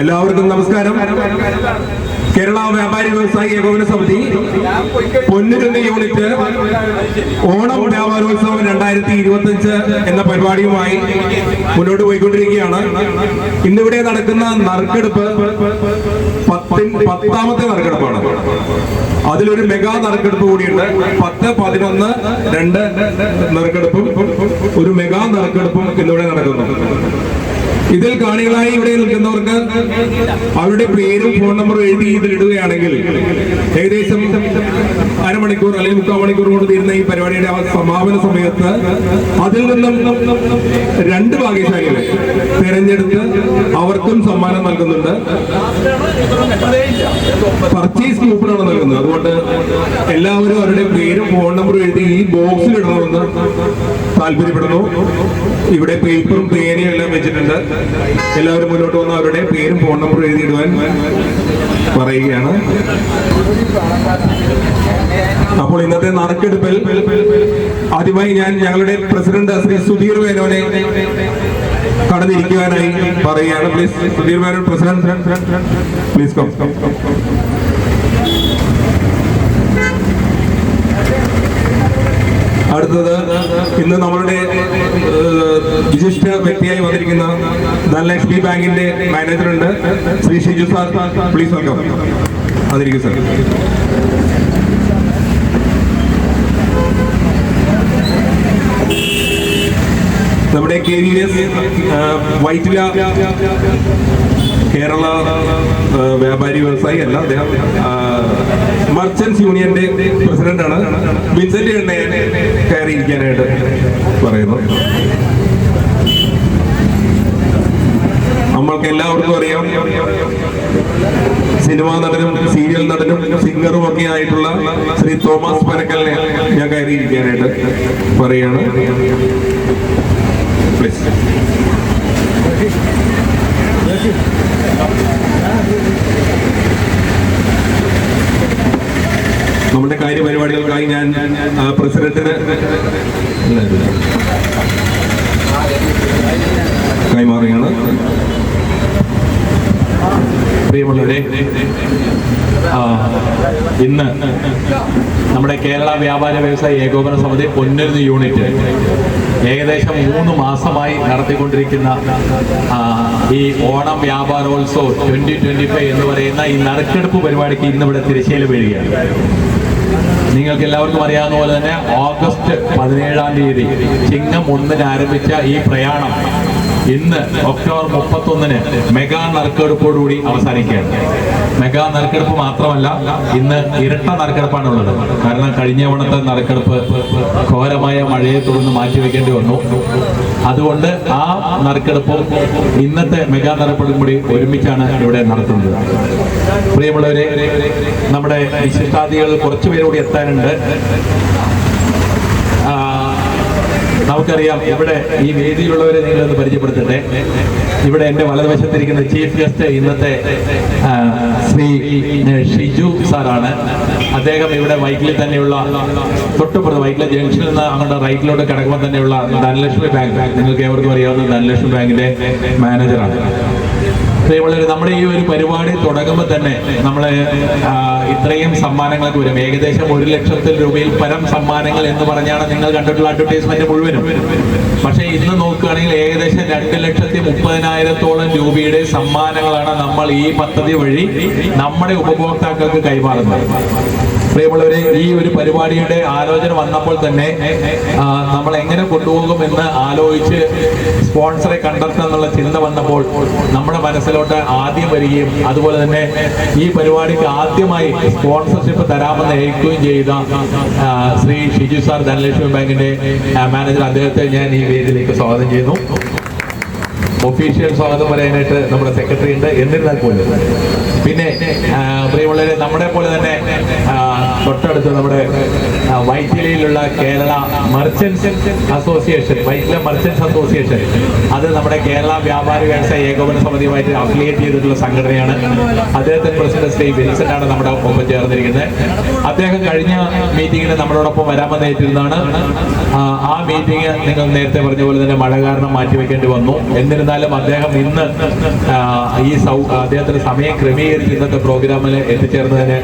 എല്ലാവർക്കും നമസ്കാരം. കേരള വ്യാപാരി വ്യവസായി ഏകോപന സമിതി പൊന്നുരുന്നി യൂണിറ്റ് ഓണം വ്യാപാരോത്സവം 2025 എന്ന പരിപാടിയുമായി മുന്നോട്ട് പോയിക്കൊണ്ടിരിക്കുകയാണ്. ഇന്നിവിടെ നടക്കുന്ന നറുക്കെടുപ്പ് 10ാമത്തെ നറുക്കെടുപ്പാണ്. അതിലൊരു മെഗാ നറുക്കെടുപ്പ് കൂടിയുണ്ട്. 10, 11, 2 നറുക്കെടുപ്പും ഒരു മെഗാ നറുക്കെടുപ്പും ഇന്നിവിടെ നടക്കുന്നു. ഇതിൽ കാണികളായി ഇവിടെ നിൽക്കുന്നവർക്ക് അവരുടെ പേരും ഫോൺ നമ്പറും എഴുതി ഇതിലിടുകയാണെങ്കിൽ ഏകദേശം അരമണിക്കൂർ അല്ലെങ്കിൽ 3/4 മണിക്കൂർ കൊണ്ട് തീരുന്ന ഈ പരിപാടിയുടെ സമാപന സമയത്ത് അതിൽ നിന്നും 2 ഭാഗ്യശാലികളെ തിരഞ്ഞെടുത്ത് അവർക്കും സമ്മാനം നൽകുന്നുണ്ട്. പർച്ചേസ് കൂപ്പണാണ് നൽകുന്നത്. അതുകൊണ്ട് എല്ലാവരും അവരുടെ പേരും ഫോൺ നമ്പറും എഴുതി ഈ ബോക്സിൽ ഇടണമെന്ന് താല്പര്യപ്പെടുന്നു. ഇവിടെ പേപ്പറും പേനയും എല്ലാം വെച്ചിട്ടുണ്ട്. എല്ലാവരും മുന്നോട്ട് വന്ന് അവരുടെ പേരും ഫോൺ നമ്പറും എഴുതിയിടുവാൻ പറയുകയാണ്. അപ്പോൾ ഇന്നത്തെ നറുക്കെടുപ്പിൽ ആദ്യമായി ഞാൻ ഞങ്ങളുടെ പ്രസിഡന്റ് ശ്രീ സുധീർ മേനോനെ കടന്നിരിക്കുവാനായി പറയുകയാണ്. Please Sudhir Menon, president, please come. അടുത്തത് ഇന്ന് നമ്മളുടെ വിശിഷ്ട വ്യക്തിയായി വന്നിരിക്കുന്ന ധനലക്ഷ്മി ബാങ്കിന്റെ മാനേജറുണ്ട് Shri Shiju sir. Please welcome. അതിരിക്കും സാർ. നമ്മുടെ KVS വൈറ്റില കേരള വ്യാപാരി വ്യവസായി അല്ല, അദ്ദേഹം മർച്ചന്റ്സ് യൂണിയന്റെ പ്രസിഡന്റാണ്. വിൻസെന്റ് എണ്ണയെ കയറിയിരിക്കാനായിട്ട് പറയുന്നു. നമ്മൾക്ക് എല്ലാവർക്കും അറിയാം, സിനിമാ നടനും സീരിയൽ നടനും സിംഗറും ഒക്കെ ആയിട്ടുള്ള ശ്രീ തോമസ് പനക്കലിനെ ഞാൻ കയറിയിരിക്കാനായിട്ട് പറയാണ്. പ്ലീസ്. നമ്മുടെ കാര്യപരിപാടികൾക്കായി ഞാൻ പ്രസിഡന്റിന് കൈമാറുകയാണ്. പ്രിയമുള്ളവരെ, ഇന്ന് നമ്മുടെ കേരള വ്യാപാര വ്യവസായ ഏകോപന സമിതി പൊന്നുരുന്നി യൂണിറ്റ് ഏകദേശം 3 മാസമായി നടത്തിക്കൊണ്ടിരിക്കുന്ന ഈ ഓണം വ്യാപാരോത്സവം 2025 എന്ന് പറയുന്ന ഈ നറുക്കെടുപ്പ് പരിപാടിക്ക് ഇന്നിവിടെ തിരശ്ശീല വീഴുകയാണ്. നിങ്ങൾക്ക് എല്ലാവർക്കും അറിയാവുന്ന പോലെ തന്നെ ഓഗസ്റ്റ് 17-ാം തീയതി ചിങ്ങം 1-ന് ആരംഭിച്ച ഈ പ്രയാണം ഇന്ന് ഒക്ടോബർ 31-ന് മെഗാ നറുക്കെടുപ്പോടുകൂടി അവസാനിക്കുകയാണ്. മെഗാ നറുക്കെടുപ്പ് മാത്രമല്ല, ഇന്ന് ഇരട്ട നറുക്കെടുപ്പാണുള്ളത്. കാരണം കഴിഞ്ഞ ഓണത്തെ നറുക്കെടുപ്പ് ഘോരമായ മഴയെ തുടർന്ന് മാറ്റിവെക്കേണ്ടി വന്നു. അതുകൊണ്ട് ആ നറുക്കെടുപ്പും ഇന്നത്തെ മെഗാ നറുക്കെടുപ്പും കൂടി ഒരുമിച്ചാണ് ഇവിടെ നടത്തുന്നത്. പ്രിയമുള്ളവരെ, നമ്മുടെ വിശിഷ്ടാതികൾ കുറച്ചുപേരുകൂടി എത്താനുണ്ട്. നമുക്കറിയാം, ഇവിടെ ഈ വേദിയിലുള്ളവരെ നിങ്ങളൊന്ന് പരിചയപ്പെടുത്തട്ടെ. ഇവിടെ എന്റെ വലതുവശത്തിരിക്കുന്ന ചീഫ് ഗസ്റ്റ് ഇന്നത്തെ ശ്രീ ഷിജു സാറാണ്. അദ്ദേഹം ഇവിടെ വൈറ്റിലിൽ തന്നെയുള്ള തൊട്ടുപുറത്ത് വൈറ്റില ജംഗ്ഷനിൽ നിന്ന് അങ്ങോട്ട് റൈറ്റിലോട്ട് കിടക്കുമ്പോൾ തന്നെയുള്ള ധനലക്ഷ്മി ബാങ്ക്, നിങ്ങൾക്ക് ഏവർക്കും അറിയാവുന്ന ധനലക്ഷ്മി ബാങ്കിന്റെ മാനേജറാണ്. പ്രിയമുള്ളവർ, നമ്മുടെ ഈ ഒരു പരിപാടി തുടങ്ങുമ്പോൾ തന്നെ നമ്മളെ ഇത്രയും സമ്മാനങ്ങളൊക്കെ വരും. ഏകദേശം 1 ലക്ഷത്തിൽ രൂപയിൽ പരം സമ്മാനങ്ങൾ എന്ന് പറഞ്ഞാണ് നിങ്ങൾ കണ്ടിട്ടുള്ള അഡ്വർടൈസ്മെന്റ് മുഴുവനും. പക്ഷേ ഇന്ന് നോക്കുകയാണെങ്കിൽ ഏകദേശം 2,30,000-ഓളം രൂപയുടെ സമ്മാനങ്ങളാണ് നമ്മൾ ഈ പദ്ധതി വഴി നമ്മുടെ ഉപഭോക്താക്കൾക്ക് കൈമാറുന്നത്. പ്രിയമുള്ളവരെ, ഈ ഒരു പരിപാടിയുടെ ആലോചന വന്നപ്പോൾ തന്നെ നമ്മൾ എങ്ങനെ കൊണ്ടുപോകുമെന്ന് ആലോചിച്ച് സ്പോൺസറെ കണ്ടെത്തുക എന്നുള്ള ചിന്ത വന്നപ്പോൾ നമ്മുടെ മനസ്സിലോട്ട് ആദ്യം വരികയും അതുപോലെ തന്നെ ഈ പരിപാടിക്ക് ആദ്യമായി സ്പോൺസർഷിപ്പ് തരാമെന്ന് ഏൽക്കുകയും ചെയ്ത ശ്രീ ഷിജു സാർ, ധനലക്ഷ്മി ബാങ്കിന്റെ മാനേജർ, അദ്ദേഹത്തെ ഞാൻ ഈ വേദിയിലേക്ക് സ്വാഗതം ചെയ്യുന്നു. ഒഫീഷ്യൽ സ്വാഗതം പറയാനായിട്ട് നമ്മുടെ സെക്രട്ടറി ഉണ്ട്. എന്നിരുന്നാൽ പോലും പിന്നെ പ്രിയമുള്ളവരെ, നമ്മളെ പോലെ തന്നെ തൊട്ടടുത്ത് നമ്മുടെ വൈറ്റിലയിലുള്ള Kerala merchants association, Vyttila merchants association, അത് നമ്മുടെ കേരള വ്യാപാരി വ്യവസായ ഏകോപന സമിതിയുമായിട്ട് അഫിലിയേറ്റ് ചെയ്തിട്ടുള്ള സംഘടനയാണ്. അദ്ദേഹത്തിന്റെ പ്രസിഡന്റ് ശ്രീ വിൻസെന്റ് ആണ് നമ്മുടെ ഒപ്പം ചേർന്നിരിക്കുന്നത്. അദ്ദേഹം കഴിഞ്ഞ മീറ്റിംഗിന് നമ്മളോടൊപ്പം വരാമെന്നേറ്റിരുന്നതാണ്. ആ മീറ്റിംഗ് നിങ്ങൾ നേരത്തെ പറഞ്ഞ പോലെ തന്നെ മഴ കാരണം മാറ്റിവെക്കേണ്ടി വന്നു. എന്നിരുന്നാലും അദ്ദേഹം ഇന്ന് അദ്ദേഹത്തിന് സമയം ക്രമീകരിച്ച് ഇന്നത്തെ പ്രോഗ്രാമിൽ എത്തിച്ചേർന്നതിന്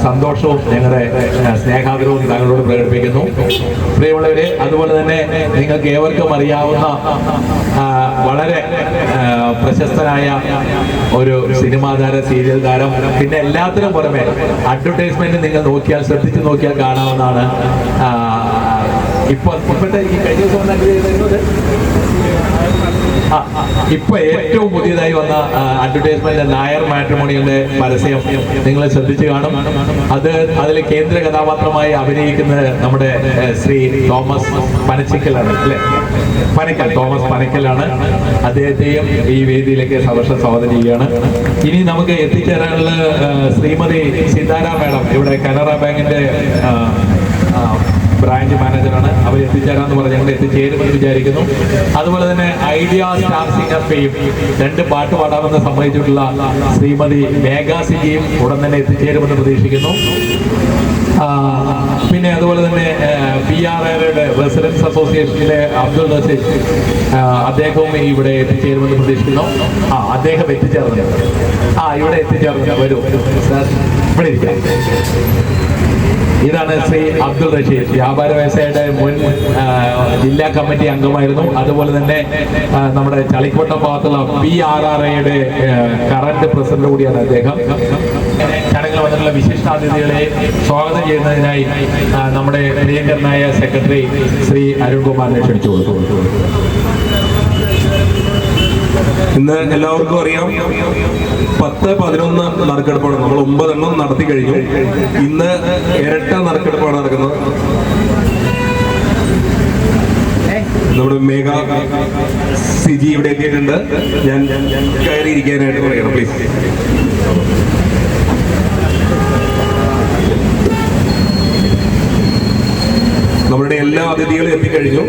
സന്തോഷവും ഞങ്ങളുടെ സ്നേഹാദരവും താങ്കളോട് പ്രകടിപ്പിക്കുന്നു. പ്രിയമുള്ളവരെ, അതുപോലെ തന്നെ നിങ്ങൾക്ക് ഏവർക്കും അറിയാവുന്ന വളരെ പ്രശസ്തനായ ഒരു സിനിമാ താരം, സീരിയൽ താരം, പിന്നെ എല്ലാത്തിനും പുറമെ അഡ്വർടൈസ്മെന്റ് നിങ്ങൾ നോക്കിയാൽ, ശ്രദ്ധിച്ചു നോക്കിയാൽ കാണാവുന്നതാണ്. ഇപ്പോഴത്തെ ഈ കഴിഞ്ഞ ദിവസം ഇപ്പൊ ഏറ്റവും പുതിയതായി വന്ന അഡ്വർടൈസ്മെന്റ് നായർ മാട്രിമോണിയുടെ പരസ്യം നിങ്ങൾ ശ്രദ്ധിച്ചു കാണും. അതിൽ കേന്ദ്ര കഥാപാത്രമായി അഭിനയിക്കുന്നത് നമ്മുടെ ശ്രീ തോമസ് പനച്ചിക്കലാണ്, അല്ലെ? തോമസ് പനക്കലാണ്. അദ്ദേഹത്തെയും ഈ വേദിയിലേക്ക് സവർഷം സ്വാഗതം ചെയ്യുകയാണ്. ഇനി നമുക്ക് എത്തിച്ചേരാനുള്ള ശ്രീമതി സീതാര മാഡം, ഇവിടെ കനറ ബാങ്കിന്റെ ബ്രാഞ്ച് മാനേജറാണ്. അവർ എത്തിച്ചേരാന്ന് പറഞ്ഞ് ഞങ്ങൾ എത്തിച്ചേരുമെന്ന് വിചാരിക്കുന്നു. അതുപോലെ തന്നെ ഐഡിയ സ്റ്റാർ സിംഗർ ഫെയിം 2 പാട്ട് പാടാമെന്ന് സമ്മതിച്ചിട്ടുള്ള ശ്രീമതി മേഘാസിജിയും ഉടൻ തന്നെ എത്തിച്ചേരുമെന്ന് പ്രതീക്ഷിക്കുന്നു. പിന്നെ അതുപോലെ തന്നെ PRAയുടെ റെസിഡൻസ് അസോസിയേഷനിലെ അബ്ദുൾ റഷീദ്, അദ്ദേഹവും ഇവിടെ എത്തിച്ചേരുമെന്ന് പ്രതീക്ഷിക്കുന്നു. അദ്ദേഹം എത്തിച്ചേർന്നു. ഇവിടെ എത്തിച്ചേർന്നു. വരൂ സാർ, ഇവിടെ ഇരിക്കാം. ഇതാണ് ശ്രീ അബ്ദുൾ റഷീദ്, വ്യാപാര വ്യവസായയുടെ മുൻ ജില്ലാ കമ്മിറ്റി അംഗമായിരുന്നു. അതുപോലെ തന്നെ നമ്മുടെ ചളിക്കോട്ട ഭാഗത്തുള്ള PRAയുടെ കറന്റ് പ്രസിഡന്റ് കൂടിയാണ് അദ്ദേഹം. ചടങ്ങിൽ വന്നിട്ടുള്ള വിശിഷ്ടാതിഥികളെ സ്വാഗതം ചെയ്യുന്നതിനായി നമ്മുടെ പ്രിയങ്കരനായ സെക്രട്ടറി ശ്രീ അരുൺകുമാറിനെ ക്ഷണിച്ചു കൊടുത്തു. ഇന്ന് എല്ലാവർക്കും അറിയാം 10-11 നറുക്കെടുപ്പാണ്. നമ്മൾ 9 എണ്ണം നടത്തി കഴിഞ്ഞു. ഇന്ന് ഇരട്ട നറുക്കെടുപ്പാണ് നടക്കുന്നത്. നമ്മുടെ മേഘ സിജി ഇവിടെ എത്തിയിട്ടുണ്ട്. ഞാൻ കയറിയിരിക്കാനായിട്ട് പറയണം, പ്ലീസ്. നമ്മളുടെ എല്ലാ അതിഥികളും എത്തിക്കഴിഞ്ഞു.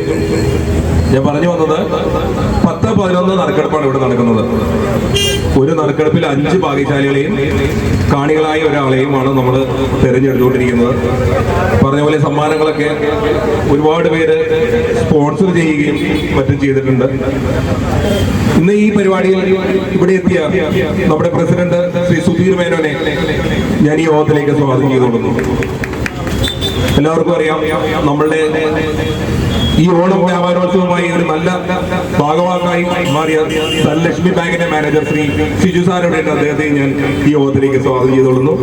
ഞാൻ പറഞ്ഞു വന്നത് 10-11 നറുക്കെടുപ്പാണ് ഇവിടെ നടക്കുന്നത്. ഒരു നറുക്കെടുപ്പിൽ 5 ഭാഗ്യശാലികളെയും കാണികളായ ഒരാളെയുമാണ് നമ്മൾ തിരഞ്ഞെടുത്തുകൊണ്ടിരിക്കുന്നത്. പറഞ്ഞ പോലെ സമ്മാനങ്ങളൊക്കെ ഒരുപാട് പേര് സ്പോൺസർ ചെയ്യുകയും മറ്റും ചെയ്തിട്ടുണ്ട്. ഇന്ന് ഈ പരിപാടിയിൽ ഇവിടെ എത്തിയ നമ്മുടെ പ്രസിഡന്റ് ശ്രീ സുധീർ മേനോനെ ഞാൻ ഈ യോഗത്തിലേക്ക് സ്വാഗതം ചെയ്തുകൊള്ളുന്നു. എല്ലാവർക്കും അറിയാം, നമ്മളുടെ ഈ ഓണം വ്യാപാരോത്സവമായി ഒരു നല്ല ഭാഗവാക്കായി മാറിയ ധനലക്ഷ്മി ബാങ്കിന്റെ മാനേജർ ശ്രീ ഷിജു സാറുടെ അദ്ദേഹത്തെ ഞാൻ ഈ യോഗത്തിലേക്ക് സ്വാഗതം ചെയ്തുകൊള്ളുന്നു.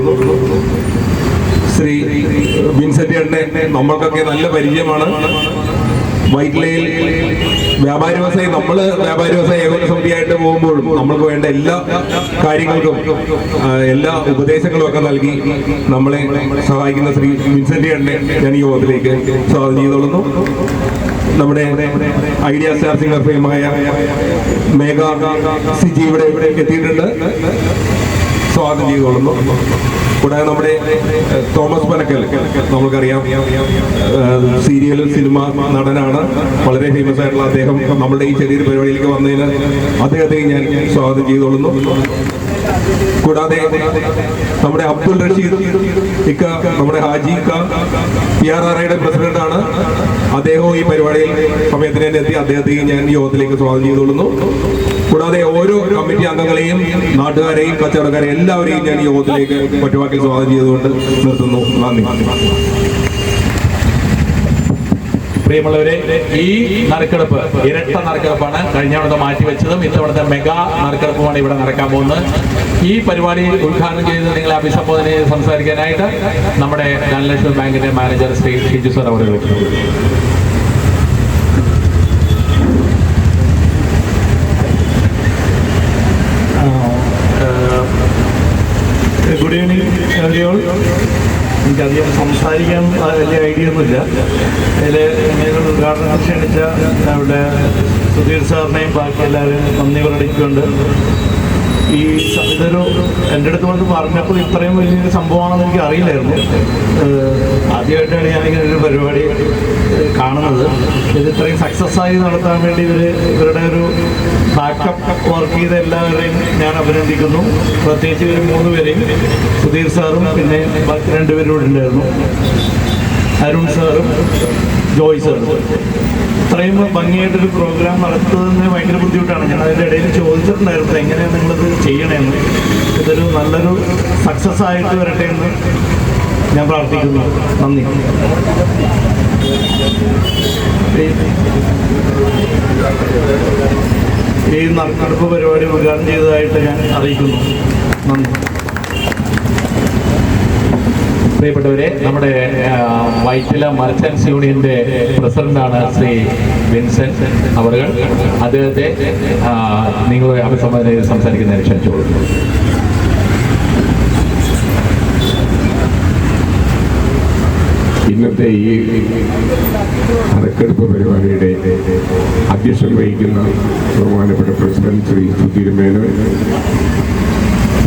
ശ്രീ വിൻസെന്റ് നമ്മൾക്കൊക്കെ നല്ല പരിചയമാണ്. വൈറ്റിലയിൽ വ്യാപാരി വ്യവസായം, നമ്മൾ വ്യാപാരി വ്യവസായ ഏകോപന സമിതിയായിട്ട് പോകുമ്പോഴും നമ്മൾക്ക് വേണ്ട എല്ലാ കാര്യങ്ങൾക്കും എല്ലാ ഉപദേശങ്ങളും ഒക്കെ നൽകി നമ്മളെ സഹായിക്കുന്ന ശ്രീ വിൻസെന്റ് ഞാൻ ഈ യോഗത്തിലേക്ക് സ്വാഗതം ചെയ്തുകൊള്ളുന്നു. നമ്മുടെ ഐഡിയ സ്റ്റാർ സിംഗർ ഫെയിമായ മേഘ സിജി ഇവിടെ എത്തിയിട്ടുണ്ട്, സ്വാഗതം ചെയ്തുകൊള്ളുന്നു. കൂടാതെ നമ്മുടെ തോമസ് പനക്കൽ, നമുക്കറിയാം, സീരിയൽ സിനിമ നടനാണ്, വളരെ ഫേമസ് ആയിട്ടുള്ള അദ്ദേഹം നമ്മുടെ ഈ ചെറിയൊരു പരിപാടിയിലേക്ക് വന്നതിന് അദ്ദേഹത്തെ ഞാൻ സ്വാഗതം ചെയ്തുകൊള്ളുന്നു. കൂടാതെ നമ്മുടെ അബ്ദുൾ റഷീദ് ഇക്ക, നമ്മുടെ ഹാജി ഇക്ക PRAയുടെ പ്രസിഡന്റാണ്. അദ്ദേഹവും ഈ പരിപാടിയിൽ സമയത്തിന് തന്നെ എത്തി. അദ്ദേഹത്തെയും ഞാൻ ഈ യോഗത്തിലേക്ക് സ്വാഗതം ചെയ്തുകൊള്ളുന്നു. കൂടാതെ ഓരോ കമ്മിറ്റി അംഗങ്ങളെയും നാട്ടുകാരെയും കച്ചവടക്കാരെയും എല്ലാവരെയും ഞാൻ ഈ യോഗത്തിലേക്ക് ഒറ്റവാക്കിൽ സ്വാഗതം ചെയ്തുകൊണ്ട് നിർത്തുന്നു. നന്ദി. പ്രിയമുള്ളവരെ, ഈ നറുക്കെടുപ്പ് ഇരട്ട നറുക്കെടുപ്പാണ്. കഴിഞ്ഞ തവണത്തെ മാറ്റിവെച്ചതും ഇത്തവണത്തെ മെഗാ നറുക്കെടുപ്പുമാണ് ഇവിടെ നടക്കാൻ പോകുന്നത്. ഈ പരിപാടി ഉദ്ഘാടനം ചെയ്ത് നിങ്ങളെ അഭിസംബോധന ചെയ്ത് സംസാരിക്കാനായിട്ട് നമ്മുടെ ധനലക്ഷ്മി ബാങ്കിന്റെ മാനേജർ ശ്രീ ഷിജു സാർ അവർ വിളിക്കുന്നു. Good evening എവരിയോൾ. എനിക്കധികം സംസാരിക്കാൻ വലിയ ഐഡിയ ഒന്നുമില്ല. അതിൽ നിങ്ങൾ ഉദ്ഘാടനം ക്ഷണിച്ച അവിടെ സുധീർ സാറിനെയും ബാക്കി എല്ലാവരും നന്ദി പ്രകടിച്ചുകൊണ്ട് ഇതൊരു എൻ്റെ അടുത്ത് വന്ന് പറഞ്ഞപ്പോൾ ഇത്രയും വലിയൊരു സംഭവമാണെന്ന് എനിക്ക് അറിയില്ലായിരുന്നു. ആദ്യമായിട്ടാണ് ഞാനിങ്ങനെ ഒരു പരിപാടി കാണുന്നത്. ഇത് ഇത്രയും സക്സസ് ആയി നടത്താൻ വേണ്ടി ഇവരുടെ ഒരു ബാക്കപ്പ് വർക്ക് ചെയ്ത എല്ലാവരെയും ഞാൻ അഭിനന്ദിക്കുന്നു. പ്രത്യേകിച്ച് ഇവർ 3 പേരെയും, സുധീർ സാറും പിന്നെ ബാക്കി 2 പേരും ഇവിടെ ഉണ്ടായിരുന്നു, അരുൺ സാറും ജോയ് സാറും. ഇത്രയും ഭംഗിയായിട്ടൊരു പ്രോഗ്രാം നടത്തുന്നതിന് ഭയങ്കര ബുദ്ധിമുട്ടാണ്. ഞാൻ അതിൻ്റെ ഇടയിൽ ചോദിച്ചിട്ടുണ്ടായിരുന്നു എങ്ങനെയാണ് നിങ്ങളിത് ചെയ്യണമെന്ന്. ഇതൊരു നല്ലൊരു സക്സസ് ആയിട്ട് വരട്ടെ എന്ന് ഞാൻ പ്രാർത്ഥിക്കുന്നു. നന്ദി. ഈ നറുക്കെടുപ്പ് പരിപാടി ഉദ്ഘാടനം ചെയ്തതായിട്ട് ഞാൻ അറിയിക്കുന്നു. നന്ദി. പ്രിയപ്പെട്ടവരെ, നമ്മുടെ വൈറ്റില മർച്ചൻസ് യൂണിയന്റെ പ്രസിഡന്റാണ് ശ്രീ വിൻസെന്റ് അവറുകൾ. അദ്ദേഹത്തെ നിങ്ങളെ അഭിസംബോധന ചെയ്ത് സംസാരിക്കുന്നതിന് ക്ഷണിച്ചോളൂ. ഇന്നത്തെ ഈ നറുക്കെടുപ്പ് പരിപാടിയുടെ അധ്യക്ഷം വഹിക്കുന്ന ബഹുമാനപ്പെട്ട പ്രസിഡന്റ് ശ്രീ സുധീർ മേനോൻ,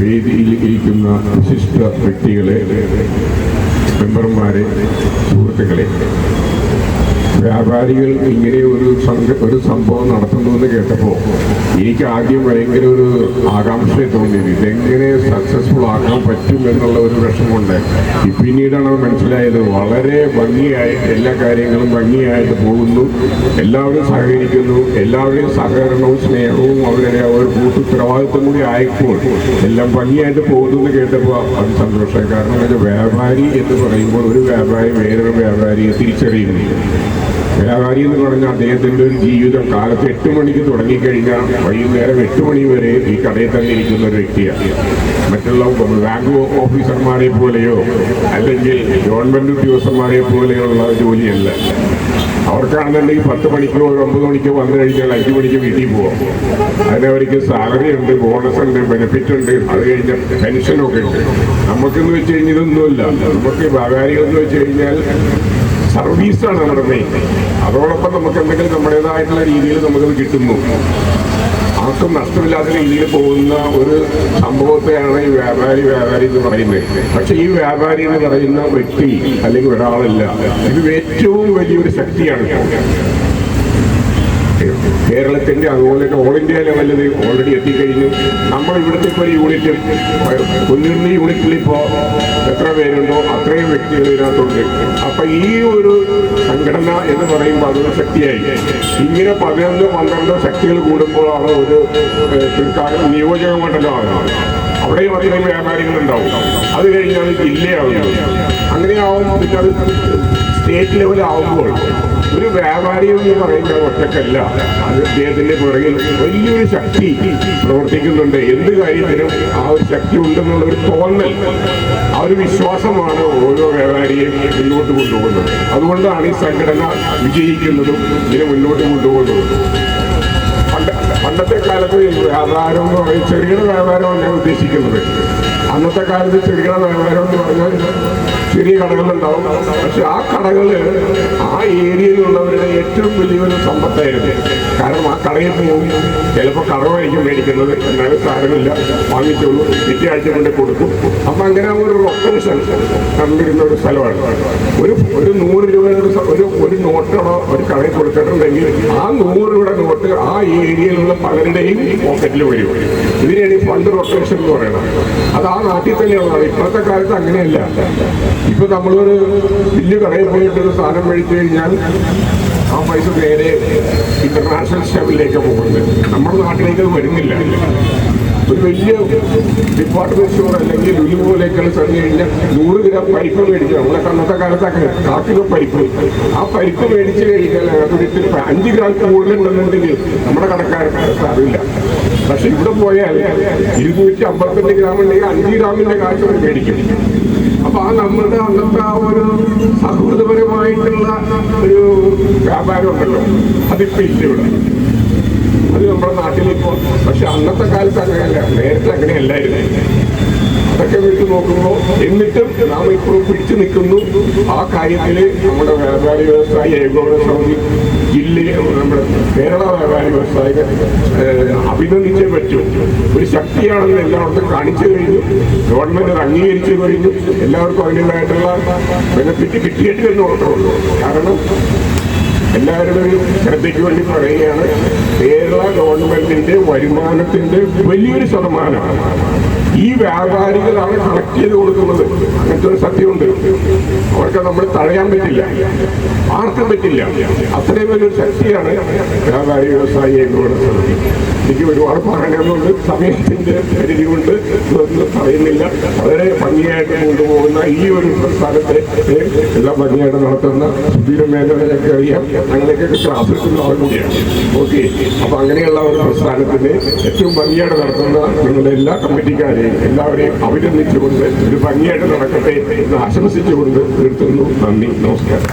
വേദിയിൽ ഇരിക്കുന്ന വിശിഷ്ട വ്യക്തികളെ, മെമ്പർമാരെ, സുഹൃത്തുക്കളെ, വ്യാപാരികൾ ഇങ്ങനെ ഒരു സംഭവം നടത്തുന്നു കേട്ടപ്പോൾ എനിക്ക് ആദ്യം ഭയങ്കര ഒരു ആകാംക്ഷ തോന്നിയത് ഇതെങ്ങനെ സക്സസ്ഫുൾ ആക്കാൻ പറ്റും എന്നുള്ള ഒരു വിഷമമുണ്ട്. പിന്നീടാണ് മനസ്സിലായത് വളരെ ഭംഗിയായി എല്ലാ കാര്യങ്ങളും ഭംഗിയായിട്ട് പോകുന്നു, എല്ലാവരും സഹകരിക്കുന്നു, എല്ലാവരുടെയും സഹകരണവും സ്നേഹവും അവരുടെ ഒരു കൂട്ടുത്തരവാദിത്വം കൂടി ആയപ്പോൾ എല്ലാം ഭംഗിയായിട്ട് പോകുന്നു എന്ന് കേട്ടപ്പോൾ അത് സന്തോഷമായി. കാരണം ഒരു വ്യാപാരി എന്ന് പറയുമ്പോൾ ഒരു വ്യാപാരി വേറൊരു വ്യാപാരിയെ തിരിച്ചറിയുന്നു. വ്യാപാരി എന്ന് പറഞ്ഞാൽ അദ്ദേഹത്തിൻ്റെ ഒരു ജീവിതം കാലത്ത് 8 മണിക്ക് തുടങ്ങിക്കഴിഞ്ഞാൽ വൈകുന്നേരം 8 മണി വരെ ഈ കടയിൽ തന്നെ ഇരിക്കുന്ന ഒരു വ്യക്തിയാണ്. മറ്റുള്ള ബാങ്ക് ഓഫീസർമാരെ പോലെയോ അല്ലെങ്കിൽ ഗവൺമെൻറ് ഉദ്യോഗസ്ഥന്മാരെ പോലെയുള്ള ജോലിയല്ല. അവർക്കാണെന്നുണ്ടെങ്കിൽ 10 മണിക്കോ 9 മണിക്കോ വന്നു കഴിഞ്ഞാൽ 5 മണിക്ക് വീട്ടിൽ പോകാം. അതിനവർക്ക് സാലറി ഉണ്ട്, ബോണസ് ഉണ്ട്, ബെനിഫിറ്റ് ഉണ്ട്, അത് കഴിഞ്ഞ പെൻഷനൊക്കെ ഉണ്ട്. നമുക്കെന്ന് വെച്ച് കഴിഞ്ഞാൽ ഇതൊന്നുമില്ല. നമുക്ക് വ്യാപാരികളെന്ന് വെച്ച് കഴിഞ്ഞാൽ സർവീസാണ് നമ്മുടെ മെയിൻ. അതോടൊപ്പം നമുക്ക് എന്തെങ്കിലും നമ്മുടേതായിട്ടുള്ള രീതിയിൽ നമുക്കത് കിട്ടുന്നു. ആർക്കും നഷ്ടമില്ലാത്ത രീതിയിൽ പോകുന്ന ഒരു സംഭവത്തെയാണ് ഈ വ്യാപാരി എന്ന് പറയുന്നത്. പക്ഷെ ഈ വ്യാപാരി എന്ന് പറയുന്ന വ്യക്തി അല്ലെങ്കിൽ ഒരാളല്ല, ഇത് ഏറ്റവും വലിയൊരു ശക്തിയാണ്. കേരളത്തിൻ്റെ അതുപോലെ തന്നെ ഓൾ ഇന്ത്യ ലെവലിൽ ഓൾറെഡി എത്തിക്കഴിഞ്ഞു. നമ്മൾ ഇവിടുത്തെ ഇപ്പോൾ ഒരു യൂണിറ്റ് കുന്നിരുന്ന യൂണിറ്റിൽ ഇപ്പോൾ എത്ര പേരുണ്ടോ അത്രയും വ്യക്തികൾ ഇതിനകത്തുണ്ട്. അപ്പം ഈ ഒരു സംഘടന എന്ന് പറയുമ്പോൾ അതൊരു ശക്തിയായി. ഇങ്ങനെ 11-12 ശക്തികൾ കൂടുമ്പോഴാണ് ഒരു തീർച്ചയായും നിയോജക മണ്ഡലമാകുന്നത്. അവിടെയും അധികം വ്യാപാരികളുണ്ടാവും. അത് കഴിഞ്ഞാൽ ജില്ലയാവുന്നത്. അങ്ങനെയാവും. പിന്നെ അത് സ്റ്റേറ്റ് ലെവലാവുമ്പോൾ ഒരു വ്യാപാരി എന്ന് പറയുന്ന ഒറ്റക്കല്ല, അത് അദ്ദേഹത്തിന്റെ പുറകിൽ വലിയൊരു ശക്തി പ്രവർത്തിക്കുന്നുണ്ട്. എന്ത് കാര്യത്തിനും ആ ഒരു ശക്തി ഉണ്ടെന്നുള്ള ഒരു തോന്നൽ, ആ ഒരു വിശ്വാസമാണ് ഓരോ വ്യാപാരിയെയും മുന്നോട്ട് കൊണ്ടുപോകുന്നത്. അതുകൊണ്ടാണ് ഈ സംഘടന വിജയിക്കുന്നതും ഇതിനെ മുന്നോട്ട് കൊണ്ടുപോകുന്നതും. പണ്ടത്തെ കാലത്ത് വ്യാപാരം എന്ന് പറയുന്നത് ചെറുകിട വ്യാപാരമാണ് ഞാൻ ഉദ്ദേശിക്കുന്നത്. അന്നത്തെ കാലത്ത് ചെറുകിട വ്യാപാരം എന്ന് പറഞ്ഞാൽ ചെറിയ കടകളുണ്ടാവും. പക്ഷെ ആ കടകള് ആ ഏരിയയിലുള്ളവരുടെ ഏറ്റവും വലിയൊരു സമ്പത്തായിരുന്നു. കാരണം ആ കടയിൽ പോകും, ചിലപ്പോൾ കടമായിരിക്കും മേടിക്കുന്നത്, എന്നാലും സാരമില്ല, വാങ്ങിച്ചോളൂ, പിറ്റേ ആഴ്ച കൊണ്ട് കൊടുക്കും. അപ്പം അങ്ങനെ ഒരു റൊട്ടേഷൻ കണ്ടിരുന്ന ഒരു സ്ഥലമാണ്. ഒരു 100 രൂപയുടെ ഒരു നോട്ടോടോ ഒരു കടയിൽ കൊടുത്തിട്ടുണ്ടെങ്കിൽ ആ 100 രൂപയുടെ നോട്ട് ആ ഏരിയയിലുള്ള പലരുടെയും പോക്കറ്റിൽ വരും. ഇതിനെയാണ് ഈ ഫണ്ട് റൊട്ടേഷൻ എന്ന് പറയുന്നത്. അത് ആ നാട്ടിൽ തന്നെയുള്ളതാണ്. ഇപ്പോഴത്തെ കാലത്ത് അങ്ങനെയല്ല. ഇപ്പൊ നമ്മളൊരു വലിയ കടയിൽ പോയിട്ടൊരു സാധനം മേടിച്ചു കഴിഞ്ഞാൽ ആ പൈസ നേരെ ഇന്റർനാഷണൽ ലെവലിലേക്ക് പോകുന്നത്. നമ്മുടെ നാട്ടിലേക്ക് അത് വരുന്നില്ല. ഒരു വലിയ ഡിപ്പാർട്ട്മെന്റ് സ്റ്റോർ അല്ലെങ്കിൽ ലുലു പോലെയൊക്കെ ചെന്ന് കഴിഞ്ഞാൽ 100 ഗ്രാം പരിപ്പ് മേടിച്ചു. നമ്മളെ അന്നത്തെ കാലത്തൊക്കെ 1 കിലോ പരിപ്പ്. ആ പരിപ്പ് മേടിച്ചു കഴിഞ്ഞാൽ അതൊരു 5 ഗ്രാം കൂടുതലുണ്ടെന്നുണ്ടെങ്കിൽ നമ്മുടെ കടക്കാർക്ക് അറിയില്ല. പക്ഷെ ഇവിടെ പോയാൽ 255 ഗ്രാം ഉണ്ടെങ്കിൽ 5 ഗ്രാമിന്റെ കാശ് അവർ മേടിക്കും. അപ്പൊ ആ നമ്മുടെ അന്നത്തെ ആ ഒരു സൗഹൃദപരമായിട്ടുള്ള ഒരു വ്യാപാരം ഉണ്ടല്ലോ, അതിപ്പോ ഇല്ല ഇവിടെ. അത് നമ്മുടെ നാട്ടിലിപ്പോ. പക്ഷെ അന്നത്തെ കാലത്ത് അങ്ങനെയല്ല, നേരത്തെ അങ്ങനെയല്ലായിരുന്നു. അതൊക്കെ വെച്ച് നോക്കുമ്പോൾ എന്നിട്ടും നാം ഇപ്പോഴും പിടിച്ചു നിൽക്കുന്നു. ആ കാര്യത്തിൽ നമ്മുടെ വ്യാപാരി വ്യവസായി ഏകോപന സമിതി ജില്ലയിൽ നമ്മുടെ കേരള വ്യാപാരി വ്യവസായികൾ അഭിനന്ദിച്ചേ പറ്റൂ. ഒരു ശക്തിയാണെന്ന് എല്ലായിടത്തും കാണിച്ചു കഴിഞ്ഞു. ഗവൺമെന്റ് അത് അംഗീകരിച്ചു കഴിഞ്ഞു. എല്ലാവർക്കും അതിൻ്റെതായിട്ടുള്ള ബെനിഫിറ്റ് കിട്ടിയിട്ട് എന്ന് ഓർക്കുള്ളൂ. കാരണം എല്ലാവരുടെയും ശ്രദ്ധയ്ക്ക് വേണ്ടി പറയുകയാണ്, കേരള ഗവൺമെന്റിന്റെ വരുമാനത്തിന്റെ വലിയൊരു ശതമാനമാണ് ഈ വ്യാപാരികളാണ് കളക്ട് ചെയ്ത് കൊടുക്കുന്നത്. അങ്ങനത്തെ ഒരു സത്യമുണ്ട്. അവർക്ക് നമ്മൾ തടയാൻ പറ്റില്ല, ആർക്കും പറ്റില്ല. അത്രയും വലിയൊരു ശക്തിയാണ് വ്യാപാരി വ്യവസായി ഏകോപന സമിതി. എനിക്ക് ഒരുപാട് പറയാനുണ്ട്, സമയത്തിന്റെ പരിധി കൊണ്ട് ഇതൊന്നും പറയുന്നില്ല. വളരെ ഭംഗിയായിട്ട് കൊണ്ടുപോകുന്ന ഈ ഒരു പ്രസ്ഥാനത്തെ എല്ലാം ഭംഗിയായിട്ട് നടത്തുന്ന സുധീര മേഖലയൊക്കെ അറിയാം. അങ്ങനെയൊക്കെ ക്ലാസ് എടുക്കുന്ന ആൾ കൂടിയാണ്. ഓക്കെ, അപ്പൊ അങ്ങനെയുള്ള ഒരു പ്രസ്ഥാനത്തിന് ഏറ്റവും ഭംഗിയായിട്ട് നടത്തുന്ന നിങ്ങളുടെ എല്ലാ കമ്മിറ്റിക്കാരെയും എല്ലാവരെയും അഭിനന്ദിച്ചുകൊണ്ട് ഒരു ഭംഗിയായിട്ട് നടക്കട്ടെ എന്ന് ആശംസിച്ചുകൊണ്ട് നിർത്തുന്നു. നന്ദി, നമസ്കാരം.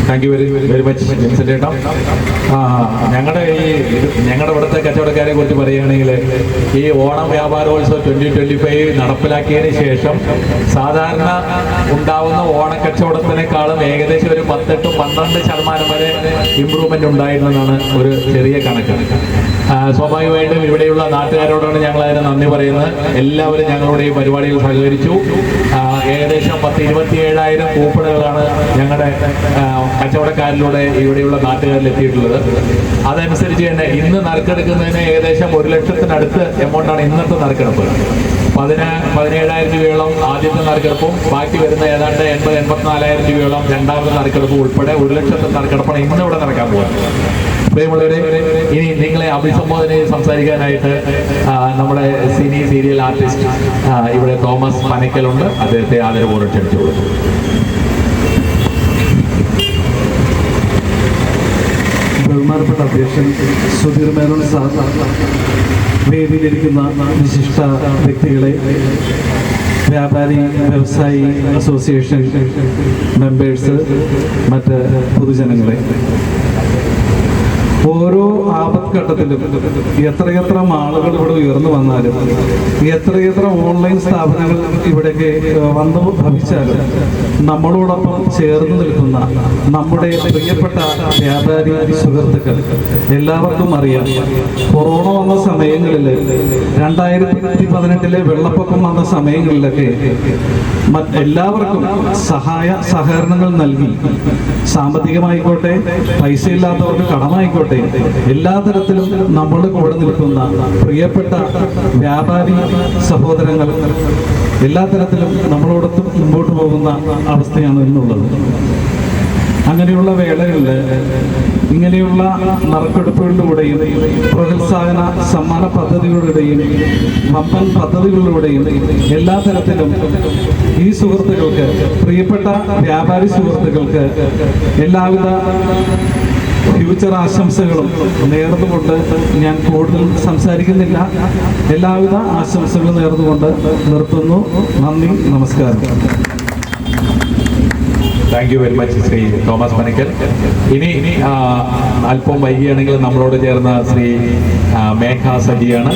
Thank you very much Vincent ചേട്ടാ. ഞങ്ങളുടെ ഇവിടുത്തെ കച്ചവടക്കാരെ കുറിച്ച് പറയുകയാണെങ്കിൽ ഈ ഓണം വ്യാപാരോത്സവം 2025 നടപ്പിലാക്കിയതിന് ശേഷം സാധാരണ ഉണ്ടാവുന്ന ഓണക്കച്ചവടത്തിനേക്കാളും ഏകദേശം ഒരു 18-12% വരെ ഇമ്പ്രൂവ്മെന്റ് ഉണ്ടായിരുന്നതാണ് ഒരു ചെറിയ കണക്ക്. സ്വാഭാവികമായിട്ടും ഇവിടെയുള്ള നാട്ടുകാരോടാണ് ഞങ്ങൾ അതിന് നന്ദി പറയുന്നത്. എല്ലാവരും ഞങ്ങളുടെ ഈ പരിപാടിയിൽ സഹകരിച്ചു. ഏകദേശം 10-27,000 കൂപ്പണുകളാണ് ഞങ്ങളുടെ കച്ചവടക്കാരിലൂടെ ഇവിടെയുള്ള നാട്ടുകാരിൽ എത്തിയിട്ടുള്ളത്. അതനുസരിച്ച് തന്നെ ഇന്ന് നറുക്കെടുക്കുന്നതിന് ഏകദേശം 1 ലക്ഷത്തിനടുത്ത് എമൗണ്ടാണ് ഇന്നത്തെ നറുക്കെടുപ്പ്. 17,000 രൂപയോളം ആദ്യത്തെ നറുക്കെടുപ്പും ബാക്കി വരുന്ന ഏതാണ്ട് 80-84,000 രൂപയോളം രണ്ടാമത്തെ നറുക്കെടുപ്പും ഉൾപ്പെടെ 1 ലക്ഷത്തെ നറുക്കെടുപ്പാണ് ഇന്നിവിടെ നടക്കാൻ പോകുന്നത്. പ്രിയമുള്ളവരെ, ഇനി നിങ്ങളെ അഭിസംബോധന ചെയ്ത് സംസാരിക്കാനായിട്ട് നമ്മുടെ സിനി സീരിയൽ ആർട്ടിസ്റ്റ് ഇവിടെ തോമസ് പനക്കലുണ്ട്. അദ്ദേഹത്തെ ആദരവോടെ ക്ഷണിച്ചു കൊടുക്കും. ബഹുമാനപ്പെട്ട അധ്യക്ഷൻ സുധീർ മേനോൻ സാർ, വേദിയിലിരിക്കുന്ന വിശിഷ്ട വ്യക്തികളെ, വ്യാപാരി വ്യവസായി അസോസിയേഷൻ മെമ്പേഴ്സ്, മറ്റ് പൊതുജനങ്ങളെ, ഓരോ ആപത്ഘട്ടത്തിലും എത്രയെത്ര ആളുകൾ ഇവിടെ ഉയർന്നു വന്നാലും എത്രയെത്ര ഓൺലൈൻ സ്ഥാപനങ്ങൾ ഇവിടേക്ക് വന്നു ഭവിച്ചാലും നമ്മളോടൊപ്പം ചേർന്ന് നിൽക്കുന്ന നമ്മുടെ പ്രിയപ്പെട്ട വ്യാപാരി സുഹൃത്തുക്കൾ എല്ലാവർക്കും അറിയാം. കൊറോണ വന്ന സമയങ്ങളിൽ 2018 വെള്ളപ്പൊക്കം വന്ന സമയങ്ങളിലൊക്കെ എല്ലാവർക്കും സഹകരണങ്ങൾ നൽകി, സാമ്പത്തികമായിക്കോട്ടെ, പൈസ ഇല്ലാത്തവർക്ക് കടമായിക്കോട്ടെ, എല്ലാ തരത്തിലും നമ്മൾ കൂടെ നിൽക്കുന്ന പ്രിയപ്പെട്ട വ്യാപാരി സഹോദരങ്ങൾ എല്ലാ തരത്തിലും നമ്മളോടൊപ്പം മുമ്പോട്ട് പോകുന്ന അവസ്ഥയാണ് ഇന്നുള്ളത്. അങ്ങനെയുള്ള വേളകളിൽ ഇങ്ങനെയുള്ള നറുക്കെടുപ്പുകളിലൂടെയും പ്രോത്സാഹന സമ്മാന പദ്ധതികളുടെയും വമ്പൻ പദ്ധതികളിലൂടെയും എല്ലാ തരത്തിലും ഈ സുഹൃത്തുക്കൾക്ക്, പ്രിയപ്പെട്ട വ്യാപാരി സുഹൃത്തുക്കൾക്ക് എല്ലാവിധ ഫ്യൂച്ചർ ആശംസകളും നേർന്നുകൊണ്ട് ഞാൻ കൂടുതൽ സംസാരിക്കുന്നില്ല. എല്ലാവിധ ആശംസകളും നേർന്നുകൊണ്ട് നിർത്തുന്നു. നന്ദി, നമസ്കാരം. Thank you very much Shri Thomas Panakkal. ഇനി അല്പം വൈകിയാണെങ്കിൽ നമ്മളോട് ചേർന്ന ശ്രീ മേഘ സജിയാണ്.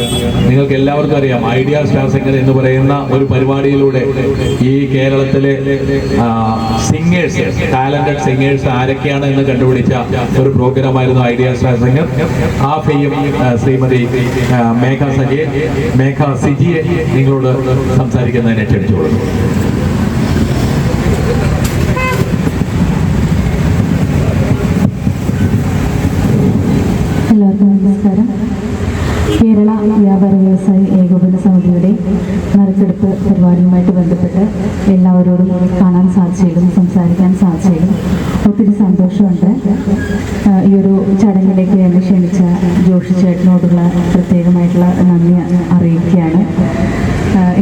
നിങ്ങൾക്ക് എല്ലാവർക്കും അറിയാം, ഐഡിയ സ്റ്റാർ സിംഗർ എന്ന് പറയുന്ന ഒരു പരിപാടിയിലൂടെ ഈ കേരളത്തിലെ സിംഗേഴ്സ്, ടാലന്റഡ് സിംഗേഴ്സ് ആരൊക്കെയാണ് എന്ന് കണ്ടുപിടിച്ച ഒരു പ്രോഗ്രാമായിരുന്നു ഐഡിയ സ്റ്റാർ സിംഗർ. ആ ഫെയും ശ്രീമതി മേഘ സിജിയെ നിങ്ങളോട് സംസാരിക്കുന്നതിനെ ക്ഷണിച്ചോളൂ. എല്ലാവർക്കും നമസ്കാരം. കേരള വ്യാപാരി വ്യവസായി ഏകോപന സമിതിയുടെ നറുക്കെടുപ്പ് പരിപാടിയുമായിട്ട് ബന്ധപ്പെട്ട് എല്ലാവരോടും കാണാൻ സാധിച്ചതിലും സംസാരിക്കാൻ സാധിച്ചതിലും ഒത്തിരി സന്തോഷമുണ്ട്. ഈ ഒരു ചടങ്ങിലേക്ക് എന്നെ ക്ഷണിച്ച ജോഷി ചേട്ടനോടുള്ള പ്രത്യേകമായിട്ടുള്ള നന്ദി അറിയിക്കുകയാണ്.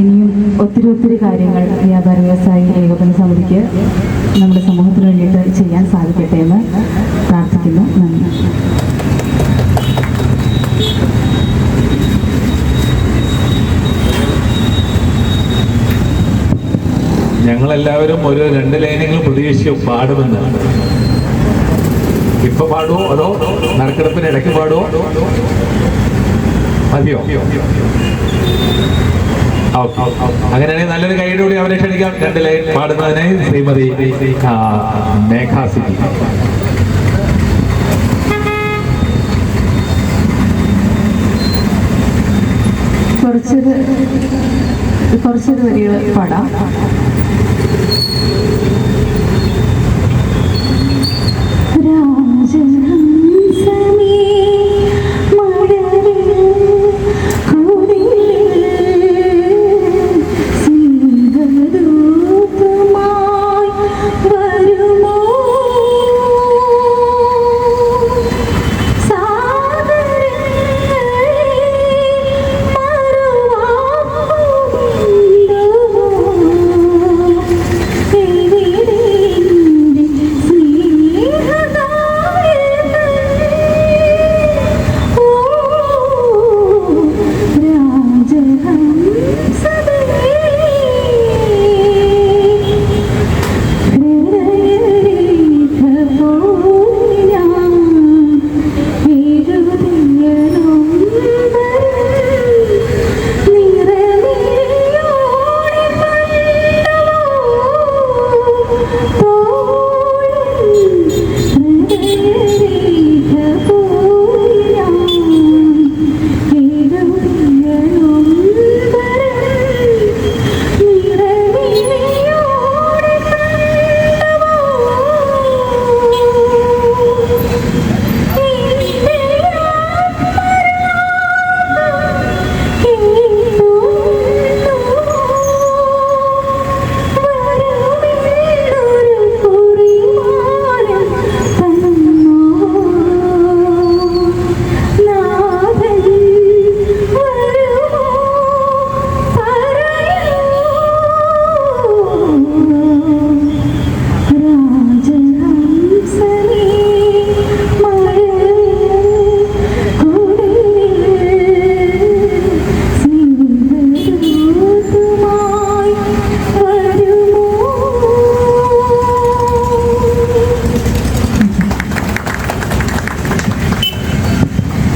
ഇനിയും ഒത്തിരി കാര്യങ്ങൾ വ്യാപാരി വ്യവസായി ഏകോപന സമിതിക്ക് നമ്മുടെ സമൂഹത്തിന് വേണ്ടിയിട്ട് ചെയ്യാൻ സാധിക്കട്ടെ എന്ന് പ്രാർത്ഥിക്കുന്നു. നന്ദി. ഞങ്ങളെല്ലാവരും ഒരു 2 ലൈനെങ്കിലും പ്രതീക്ഷിച്ചു പാടുമെന്ന്. ഇപ്പൊ പാടുവോ അതോ നറുക്കെടുപ്പിന് ഇടയ്ക്ക് പാടുവോ? മതിയോ? ഓക്കെ, അങ്ങനെയാണെങ്കിൽ നല്ലൊരു കൈയോടുകൂടി അവരെ ക്ഷണിക്കാം. 2 ലൈൻ പാടുന്നതിനായി ശ്രീമതി മേഘാ സിറ്റി. കുറച്ചൊരു വരികൾ പാടാം. രാജഹംസമേ മലരിൽ കുടിലിൽ സ്നേഹദൂതമായി വരുമോ?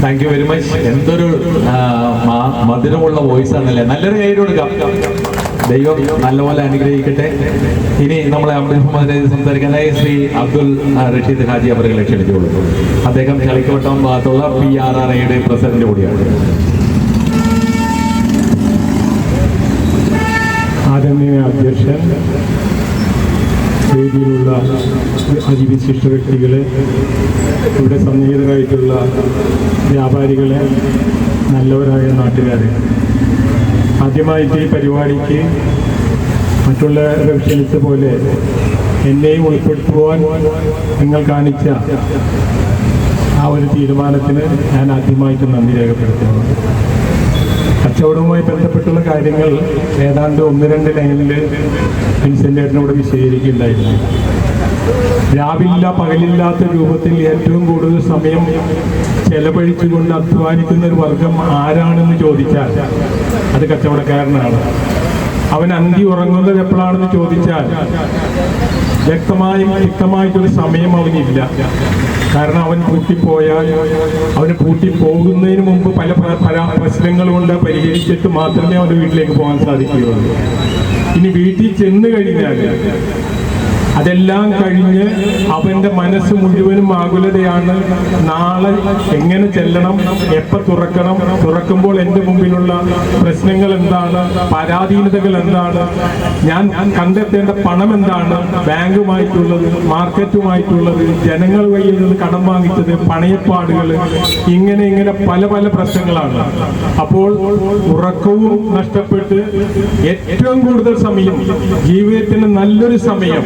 Thank you very much. എന്തൊരു മധുരമുള്ള വോയിസ് ആണല്ലേ. നല്ലൊരു കൈ കൊടുക്കാം. ദൈവം നല്ലപോലെ അനുഗ്രഹിക്കട്ടെ. ഇനി നമ്മളെ അഭിമുഖമായി സംസാരിക്കാനായി ശ്രീ അബ്ദുൽ റഷീദ് ഹാജി അവരെ ക്ഷണിച്ചുകൊള്ളു. അദ്ദേഹം ചളിക്കവട്ടം ഭാഗത്തുള്ള PRRAയുടെ പ്രസിഡന്റ് കൂടിയാണ്. ആദരണീയ അധ്യക്ഷൻ, വേദിയിലുള്ള അതിവിശിഷ്ട വ്യക്തികളെ, ഇവിടെ സന്നിഹിതരായിട്ടുള്ള വ്യാപാരികളെ, നല്ലവരായ നാട്ടുകാരെ, ആദ്യമായിട്ട് ഈ പരിപാടിക്ക് മറ്റുള്ളവരെ ക്ഷണിച്ച പോലെ എന്നെയും ഉൾപ്പെടുത്തുവാൻ നിങ്ങൾ കാണിച്ച ആ ഒരു തീരുമാനത്തിന് ഞാൻ ആദ്യമായിട്ട് നന്ദി രേഖപ്പെടുത്തുന്നു. കച്ചവടവുമായി ബന്ധപ്പെട്ടുള്ള കാര്യങ്ങൾ ഏതാണ്ട് 1-2 ലൈനിൽ വിൻസെന്റേട്ടനോട് വിശദീകരിക്കുകയുണ്ടായിരുന്നു. രാവില്ല പകലില്ലാത്ത രൂപത്തിൽ ഏറ്റവും കൂടുതൽ സമയം ചെലവഴിച്ചുകൊണ്ട് അധ്വാനിക്കുന്ന ഒരു വർഗം ആരാണെന്ന് ചോദിച്ചാൽ അത് കച്ചവടക്കാരനാണ്. അവൻ അന്തി ഉറങ്ങുന്നത് എപ്പോഴാണെന്ന് ചോദിച്ചാൽ വ്യക്തമായിട്ടൊരു സമയം അവനില്ല. കാരണം അവൻ പൂട്ടിപ്പോയാൽ അവന് പൂട്ടിപ്പോകുന്നതിന് മുമ്പ് പല പ്രശ്നങ്ങൾ കൊണ്ട് പരിഹരിച്ചിട്ട് മാത്രമേ അവൻ്റെ വീട്ടിലേക്ക് പോകാൻ സാധിക്കുകയുള്ളൂ. ഇനി വീട്ടിൽ ചെന്ന് കഴിഞ്ഞാൽ അതെല്ലാം കഴിഞ്ഞ് അവന്റെ മനസ്സ് മുഴുവനും ആകുലതയാണ്. നാളെ എങ്ങനെ ചെല്ലണം, എപ്പോൾ തുറക്കണം, തുറക്കുമ്പോൾ എൻ്റെ മുമ്പിലുള്ള പ്രശ്നങ്ങൾ എന്താണ്, പരാധീനതകൾ എന്താണ്, ഞാൻ കണ്ടെത്തേണ്ട പണം എന്താണ്, ബാങ്കുമായിട്ടുള്ളത്, മാർക്കറ്റുമായിട്ടുള്ളത്, ജനങ്ങൾ വഴിയിൽ നിന്ന് കടം വാങ്ങിച്ചത്, പണയപ്പാടുകൾ, ഇങ്ങനെ പല പല പ്രശ്നങ്ങളാണ്. അപ്പോൾ ഉറക്കവും നഷ്ടപ്പെട്ട് ഏറ്റവും കൂടുതൽ സമയം, ജീവിതത്തിന് നല്ലൊരു സമയം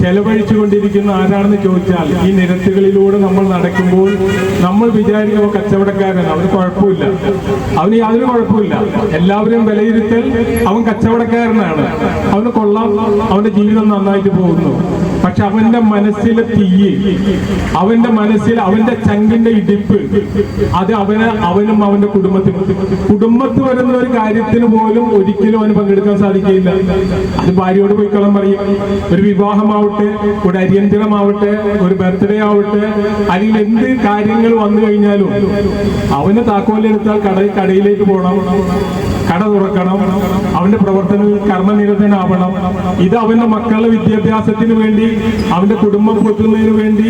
ചെലവഴിച്ചുകൊണ്ടിരിക്കുന്ന ആരാണെന്ന് ചോദിച്ചാൽ ഈ നിരത്തുകളിലൂടെ നമ്മൾ നടക്കുമ്പോൾ നമ്മൾ വിചാരിക്കുന്ന കച്ചവടക്കാരൻ, അവന് കുഴപ്പമില്ല, അവന് യാതൊരു കുഴപ്പമില്ല, എല്ലാവരും വിലയിരുത്തൽ അവൻ കച്ചവടക്കാരനാണ്, അവന് കൊള്ളാം, അവന്റെ ജീവിതം നന്നായിട്ട് പോകുന്നു. പക്ഷെ അവന്റെ മനസ്സിലെ തീയ്, അവന്റെ മനസ്സിൽ അവന്റെ ചങ്കിന്റെ ഇടിപ്പ്, അത് അവനും അവന്റെ കുടുംബത്ത് വരുന്ന ഒരു കാര്യത്തിന് പോലും ഒരിക്കലും അവന് പങ്കെടുക്കാൻ സാധിക്കില്ല. അത് ഭാര്യയോട് പോയി കളം പറയും. ഒരു വിവാഹമാവട്ടെ, ഒരു അരിയന്തരമാവട്ടെ, ഒരു ബർത്ത്ഡേ ആവട്ടെ, അല്ലെങ്കിൽ എന്ത് കാര്യങ്ങൾ വന്നു കഴിഞ്ഞാലും അവന് താക്കോലെടുത്താൽ കടയിലേക്ക് പോകണം, കട തുറക്കണം, അവന്റെ പ്രവർത്തനത്തിൽ കർമ്മനിരതനാവണം. ഇത് അവന്റെ മക്കളുടെ വിദ്യാഭ്യാസത്തിന് വേണ്ടി, അവന്റെ കുടുംബം പൊട്ടുന്നതിന് വേണ്ടി,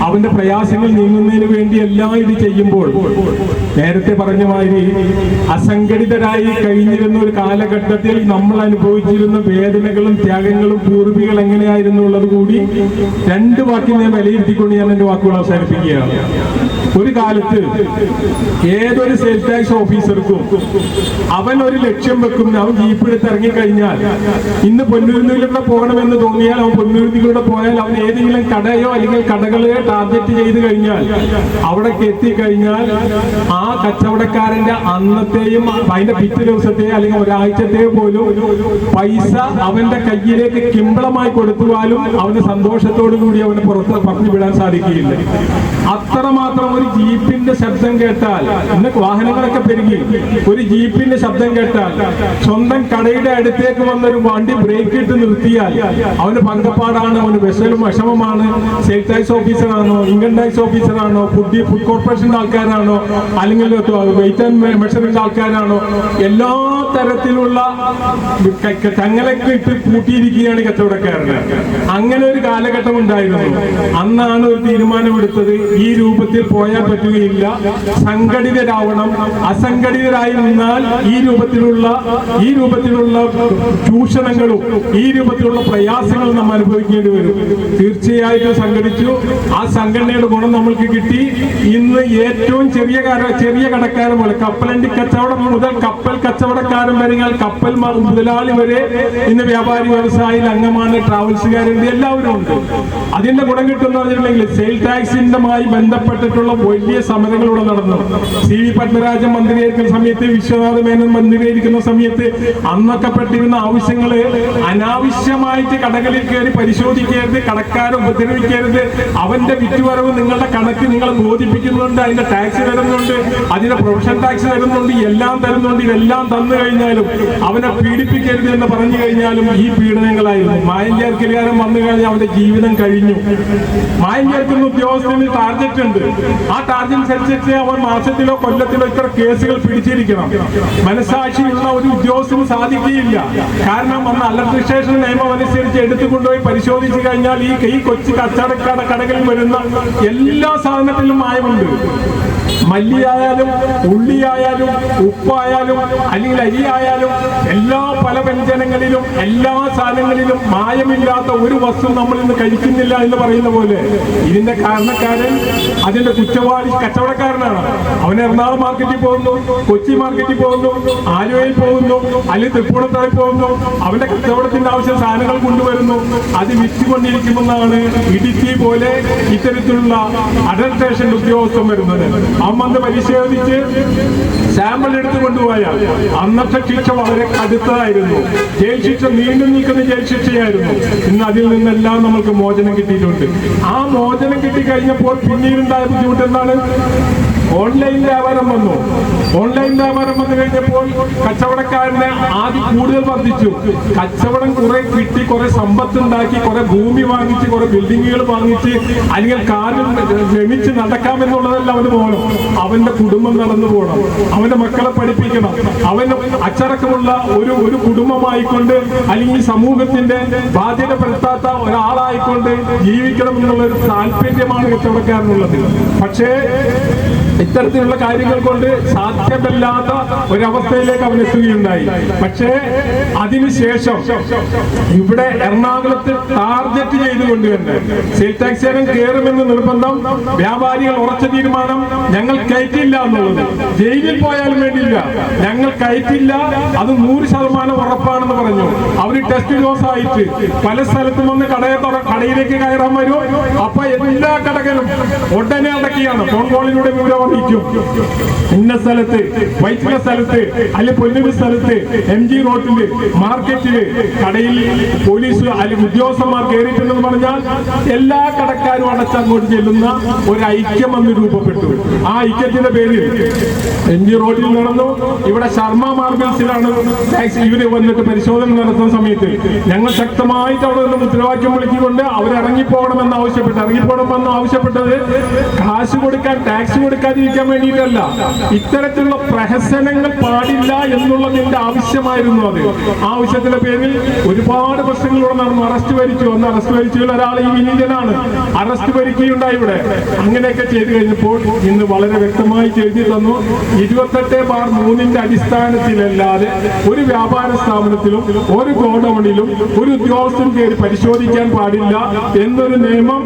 അവന്റെ പ്രയാസങ്ങൾ നീങ്ങുന്നതിന് വേണ്ടി എല്ലാം ഇത് ചെയ്യുമ്പോൾ നേരത്തെ പറഞ്ഞ മാതിരി അസംഘടിതരായി കഴിഞ്ഞിരുന്ന ഒരു കാലഘട്ടത്തിൽ നമ്മൾ അനുഭവിച്ചിരുന്ന വേദനകളും ത്യാഗങ്ങളും പൂർവികൾ എങ്ങനെയായിരുന്നു ഉള്ളത് കൂടി രണ്ട് വാക്കിൽ ഞാൻ വിലയിരുത്തിക്കൊണ്ട് ഞാൻ എന്റെ വാക്കുകൾ അവസാനിപ്പിക്കുകയാണ്. ഒരു കാലത്ത് ഏതൊരു സെയിൽസ് ടാക്സ് ഓഫീസർക്കും അവൻ ഒരു ലക്ഷ്യം വെക്കും. അവൻ ജീപ്പ് എടുത്ത് ഇറങ്ങിക്കഴിഞ്ഞാൽ ഇന്ന് പൊന്നൂരിലൂടെ പോകണമെന്ന് തോന്നിയാൽ അവൻ പൊന്നൂരിലൂടെ പോയാൽ അവൻ ഏതെങ്കിലും കടയോ അല്ലെങ്കിൽ കടകളെയോ ടാർഗറ്റ് ചെയ്ത് കഴിഞ്ഞാൽ അവിടേക്ക് എത്തിക്കഴിഞ്ഞാൽ ആ കച്ചവടക്കാരന്റെ അന്നത്തെയും അതിന്റെ പിറ്റേ ദിവസത്തെയോ അല്ലെങ്കിൽ ഒരാഴ്ചത്തെയോ പോലും പൈസ അവന്റെ കയ്യിലേക്ക് കിമ്പളമായി കൊടുത്തുവാലും അവന് സന്തോഷത്തോടു കൂടി അവന് പുറത്ത് പറഞ്ഞു വിടാൻ സാധിക്കുകയില്ല. അത്രമാത്രം ഒരു ജീപ്പിന്റെ ശബ്ദം കേട്ടാൽ, ഇന്ന് വാഹനങ്ങളൊക്കെ പെരുകി, ഒരു ജീപ്പിന്റെ ശബ്ദം കേട്ടാൽ സ്വന്തം കടയുടെ അടുത്തേക്ക് വന്നൊരു വണ്ടി ബ്രേക്ക് ഇട്ട് നിർത്തിയാൽ അവന് പങ്കപ്പാടാണ്, അവന് വിഷമമാണ്. സെയിൽസ് ടാക്സ് ഓഫീസറാണോ, ഇൻകം ടാക്സ് ഓഫീസറാണോ, ഫുഡ് കോർപ്പറേഷന്റെ ആൾക്കാരാണോ, അല്ലെങ്കിൽ വെയിറ്റ് ആൻഡ് മെഷറിന്റെ ആൾക്കാരാണോ, എല്ലാ തരത്തിലുള്ള ചങ്ങലൊക്കെ ഇട്ട് കൂട്ടിയിരിക്കുകയാണ് കച്ചവടക്കാരന്. അങ്ങനെ ഒരു കാലഘട്ടം ഉണ്ടായിരുന്നു. അന്നാണ് ഒരു തീരുമാനമെടുത്തത്, ഈ രൂപത്തിൽ പോയാൽ പറ്റുകയില്ല, സംഘടിതരാവണം. അസംഘടിതരായി നിന്നാൽ ഈ രൂപത്തിലുള്ള ചൂഷണങ്ങളും ഈ രൂപത്തിലുള്ള പ്രയാസങ്ങളും നമ്മൾ അനുഭവിക്കേണ്ടി വരും. തീർച്ചയായിട്ടും സംഘടിച്ചു. ആ സംഘടനയുടെ ഗുണം നമ്മൾക്ക് കിട്ടി. ഇന്ന് ഏറ്റവും ചെറിയ കടക്കാരൻ പോലെ കപ്പലണ്ടി കച്ചവടം മുതൽ കപ്പൽ കച്ചവടക്കാരൻ വരെ, കപ്പൽ മുതലാളി വരെ ഇന്ന് വ്യാപാരി വ്യവസായിയിൽ അംഗമാണ്, ട്രാവൽസുകാരുണ്ട്, എല്ലാവരും ഉണ്ട്. അതിന്റെ ഗുണം കിട്ടുന്ന പറഞ്ഞിട്ടുണ്ടെങ്കിൽ സെയിൽസ് ടാക്സിന്റെമായി ബന്ധപ്പെട്ടിട്ടുള്ള വലിയ സമരങ്ങളിലൂടെ നടന്നു. CV പത്മരാജൻ മന്ത്രിയായിരിക്കുന്ന സമയത്ത്, വിശ്വനാഥ മേനോൻ മന്ത്രിയായിരിക്കുന്ന സമയത്ത് അന്നൊക്കെ പെട്ടിരുന്ന ആവശ്യങ്ങള് അനാവശ്യമായിട്ട് കടകളിൽ കയറി പരിശോധിക്കരുത്, കടക്കാരെ ഉപദ്രവിക്കരുത്, അവന്റെ വിറ്റുവരവ് നിങ്ങളുടെ കണക്ക് നിങ്ങൾ ബോധിപ്പിക്കുന്നുണ്ട്, അതിന്റെ ടാക്സ് തരുന്നുണ്ട്, അതിന്റെ പ്രൊഫഷൻ ടാക്സ് തരുന്നുണ്ട്, എല്ലാം തരുന്നുണ്ട്. ഇതെല്ലാം തന്നു കഴിഞ്ഞാലും അവനെ പീഡിപ്പിക്കരുത് എന്ന് പറഞ്ഞു കഴിഞ്ഞാലും ഈ പീഡനങ്ങളായിരുന്നു. മായം ചേർക്കലുകാരൻ വന്നു കഴിഞ്ഞാൽ അവന്റെ ജീവിതം കഴിഞ്ഞു. മായം ചേർക്കുന്ന ഉദ്യോഗസ്ഥന് ടാർഗറ്റ് ഉണ്ട്. ആ ടാർഗറ്റ് അനുസരിച്ച് അവൻ മാസത്തിലോ കൊല്ലത്തിലോ ഇത്ര കേസുകൾ പിടിച്ചിരിക്കണം. മനസാക്ഷിയുള്ള ഒരു ഉദ്യോഗസ്ഥന് സാധിക്കുകയില്ല. കാരണം അന്ന് അലർട്രേഷൻ നിയമം അനുസരിച്ച് എടുത്തുകൊണ്ടുപോയി പരിശോധിച്ചു കഴിഞ്ഞാൽ ഈ കൊച്ചു കടകളിൽ വരുന്ന എല്ലാ സാധനത്തിലും മായമുണ്ട്. മല്ലിയായാലും ഉള്ളിയായാലും ഉപ്പായാലും അല്ലെങ്കിൽ അരിയായാലും എല്ലാ പല വ്യഞ്ജനങ്ങളിലും എല്ലാ സാധനങ്ങളിലും മായമില്ലാത്ത ഒരു വസ്തു നമ്മൾ ഇന്ന് കഴിക്കുന്നില്ല എന്ന് പറയുന്ന പോലെ ഇതിന്റെ കാരണക്കാരൻ, അതിന്റെ കുറ്റവാളി കച്ചവടക്കാരനാണ്. അവൻ എറണാകുളം മാർക്കറ്റിൽ പോകുന്നു, കൊച്ചി മാർക്കറ്റിൽ പോകുന്നു, ആലുവയിൽ പോകുന്നു, അല്ലെങ്കിൽ തൃപ്പൂണിത്തുറയിൽ പോകുന്നു. അവന്റെ കച്ചവടത്തിന്റെ ആവശ്യം സാധനങ്ങൾ കൊണ്ടുവരുന്നു. അത് വിറ്റുകൊണ്ടിരിക്കുമെന്നാണ് ഇടുക്കി പോലെ ഇത്തരത്തിലുള്ള അഡൾട്രേഷൻ ഉദ്യോഗസ്ഥൻ വരുന്നത്. അവൻ വന്ന് പരിശോധിച്ച് സാമ്പിൾ എടുത്തു കൊണ്ടുപോയാൽ അന്നത്തെ ശിക്ഷ വളരെ കടുത്തതായിരുന്നു. ജയിൽ ശിക്ഷ നീണ്ടു നിൽക്കുന്ന ജയിൽ ശിക്ഷയായിരുന്നു. ഇന്ന് അതിൽ നിന്നെല്ലാം നമുക്ക് മോചനം കിട്ടിയിട്ടുണ്ട്. ആ മോചനം കിട്ടിക്കഴിഞ്ഞപ്പോൾ പിന്നീടുണ്ടായ ബുദ്ധിമുട്ട് എന്താണ്? ഓൺലൈൻ വ്യാപാരം വന്നു. ഓൺലൈൻ വ്യാപാരം വന്നു കഴിഞ്ഞപ്പോൾ കച്ചവടക്കാരനെ ആദ്യം കൂടുതൽ വർദ്ധിച്ചു. കച്ചവടം കുറെ കിട്ടി, കുറെ സമ്പത്തുണ്ടാക്കി, കുറെ ഭൂമി വാങ്ങിച്ച്, കുറെ ബിൽഡിങ്ങുകൾ വാങ്ങിച്ച്, അല്ലെങ്കിൽ കാറിൽ രമിച്ച് നടക്കാമെന്നുള്ളതല്ല അവന് പോകണം. അവന്റെ കുടുംബം നടന്നു പോകണം, അവന്റെ മക്കളെ പഠിപ്പിക്കണം, അവന് അച്ചടക്കമുള്ള ഒരു കുടുംബമായിക്കൊണ്ട് അല്ലെങ്കിൽ സമൂഹത്തിന്റെ ബാധ്യതപ്പെടുത്താത്ത ഒരാളായിക്കൊണ്ട് ജീവിക്കണം എന്നുള്ള ഒരു താല്പര്യമാണ് കച്ചവടക്കാരനുള്ളത്. പക്ഷേ ഇത്തരത്തിലുള്ള കാര്യങ്ങൾ കൊണ്ട് സാധ്യമല്ലാത്ത ഒരവസ്ഥയിലേക്ക് അവൻ എത്തുകയുണ്ടായി. പക്ഷേ അതിനുശേഷം ഇവിടെ എറണാകുളത്ത് ടാർഗറ്റ് ചെയ്തുകൊണ്ട് തന്നെ സെയിൽസ് ടാക്സുകാരൻ കയറുമെന്ന് നിർബന്ധം, വ്യാപാരികൾ ഉറച്ച തീരുമാനം, ഞങ്ങൾ കയറ്റില്ല എന്നുള്ളത്. ജയിലിൽ പോയാലും വേണ്ടിയില്ല, ഞങ്ങൾ കയറ്റില്ല, അത് 100% ഉറപ്പാണെന്ന് പറഞ്ഞു. അവര് ടെസ്റ്റ് ഡോസ് ആയിട്ട് പല സ്ഥലത്തും വന്ന് കടയിലേക്ക് കയറാൻ വരും. അപ്പൊ എല്ലാ കടകളും ഉടനെ അടക്കിയാണ് ഫോൺ കോളിലൂടെ വിവരം അറിയിക്കും. ഇന്ന സ്ഥലത്ത്, വൈറ്റില സ്ഥലത്ത്, അല്ലെങ്കിൽ പൊന്നൂർ സ്ഥലത്ത്, MG റോഡില്, മാർക്കറ്റില്, കടയിൽ പോലീസ് അല്ലെങ്കിൽ ഉദ്യോഗസ്ഥന്മാർ കയറിയിട്ടുണ്ടെന്ന് പറഞ്ഞാൽ എല്ലാ കടക്കാരും അടച്ചങ്ങോട്ട് ചെല്ലുന്ന ഒരു ഐക്യം അന്ന് രൂപപ്പെട്ടു. ആ ഐക്യത്തിന്റെ പേരിൽ MG റോഡിൽ നടന്നു. ഇവിടെ ശർമ്മ മാർബിൾസിലാണ് ഇവര് വന്നിട്ട് പരിശോധന നടത്തുന്ന സമയത്ത് ഞങ്ങൾ ശക്തമായിട്ട് അവിടെ നിന്ന് മുദ്രാവാക്യം വിളിച്ചുകൊണ്ട് അവരിറങ്ങിപ്പോകണമെന്ന് ആവശ്യപ്പെട്ടത് കാശ് കൊടുക്കാൻ, ടാക്സ് കൊടുക്കാൻ കൊടുക്കാതിരിക്കാൻ വേണ്ടിയിട്ടല്ല, ഇത്തരത്തിലുള്ള പ്രഹസനങ്ങൾ പാടില്ല എന്നുള്ളതിന്റെ ആവശ്യമായിരുന്നു. അത് ആവശ്യത്തിന്റെ പേരിൽ ഒരുപാട് പ്രശ്നങ്ങളിലൂടെ നടന്നു. അറസ്റ്റ് വരിച്ചു, അന്ന് അറസ്റ്റ് വരിച്ചതിൽ ഒരാൾ ഈ വിനീതനാണ്. അറസ്റ്റ് വരിക്കുകയുണ്ടായി ഇവിടെ. അങ്ങനെയൊക്കെ ചെയ്തു കഴിഞ്ഞപ്പോൾ ഇന്ന് വളരെ വ്യക്തമായി എഴുതി തന്നു, 28/3 അടിസ്ഥാനത്തിലല്ലാതെ ഒരു വ്യാപാര സ്ഥാപനത്തിലും ഒരു ഗോഡൌണിലും ഒരു ഉദ്യോഗസ്ഥൻ കയറി പരിശോധിക്കാൻ പാടില്ല എന്നൊരു നിയമം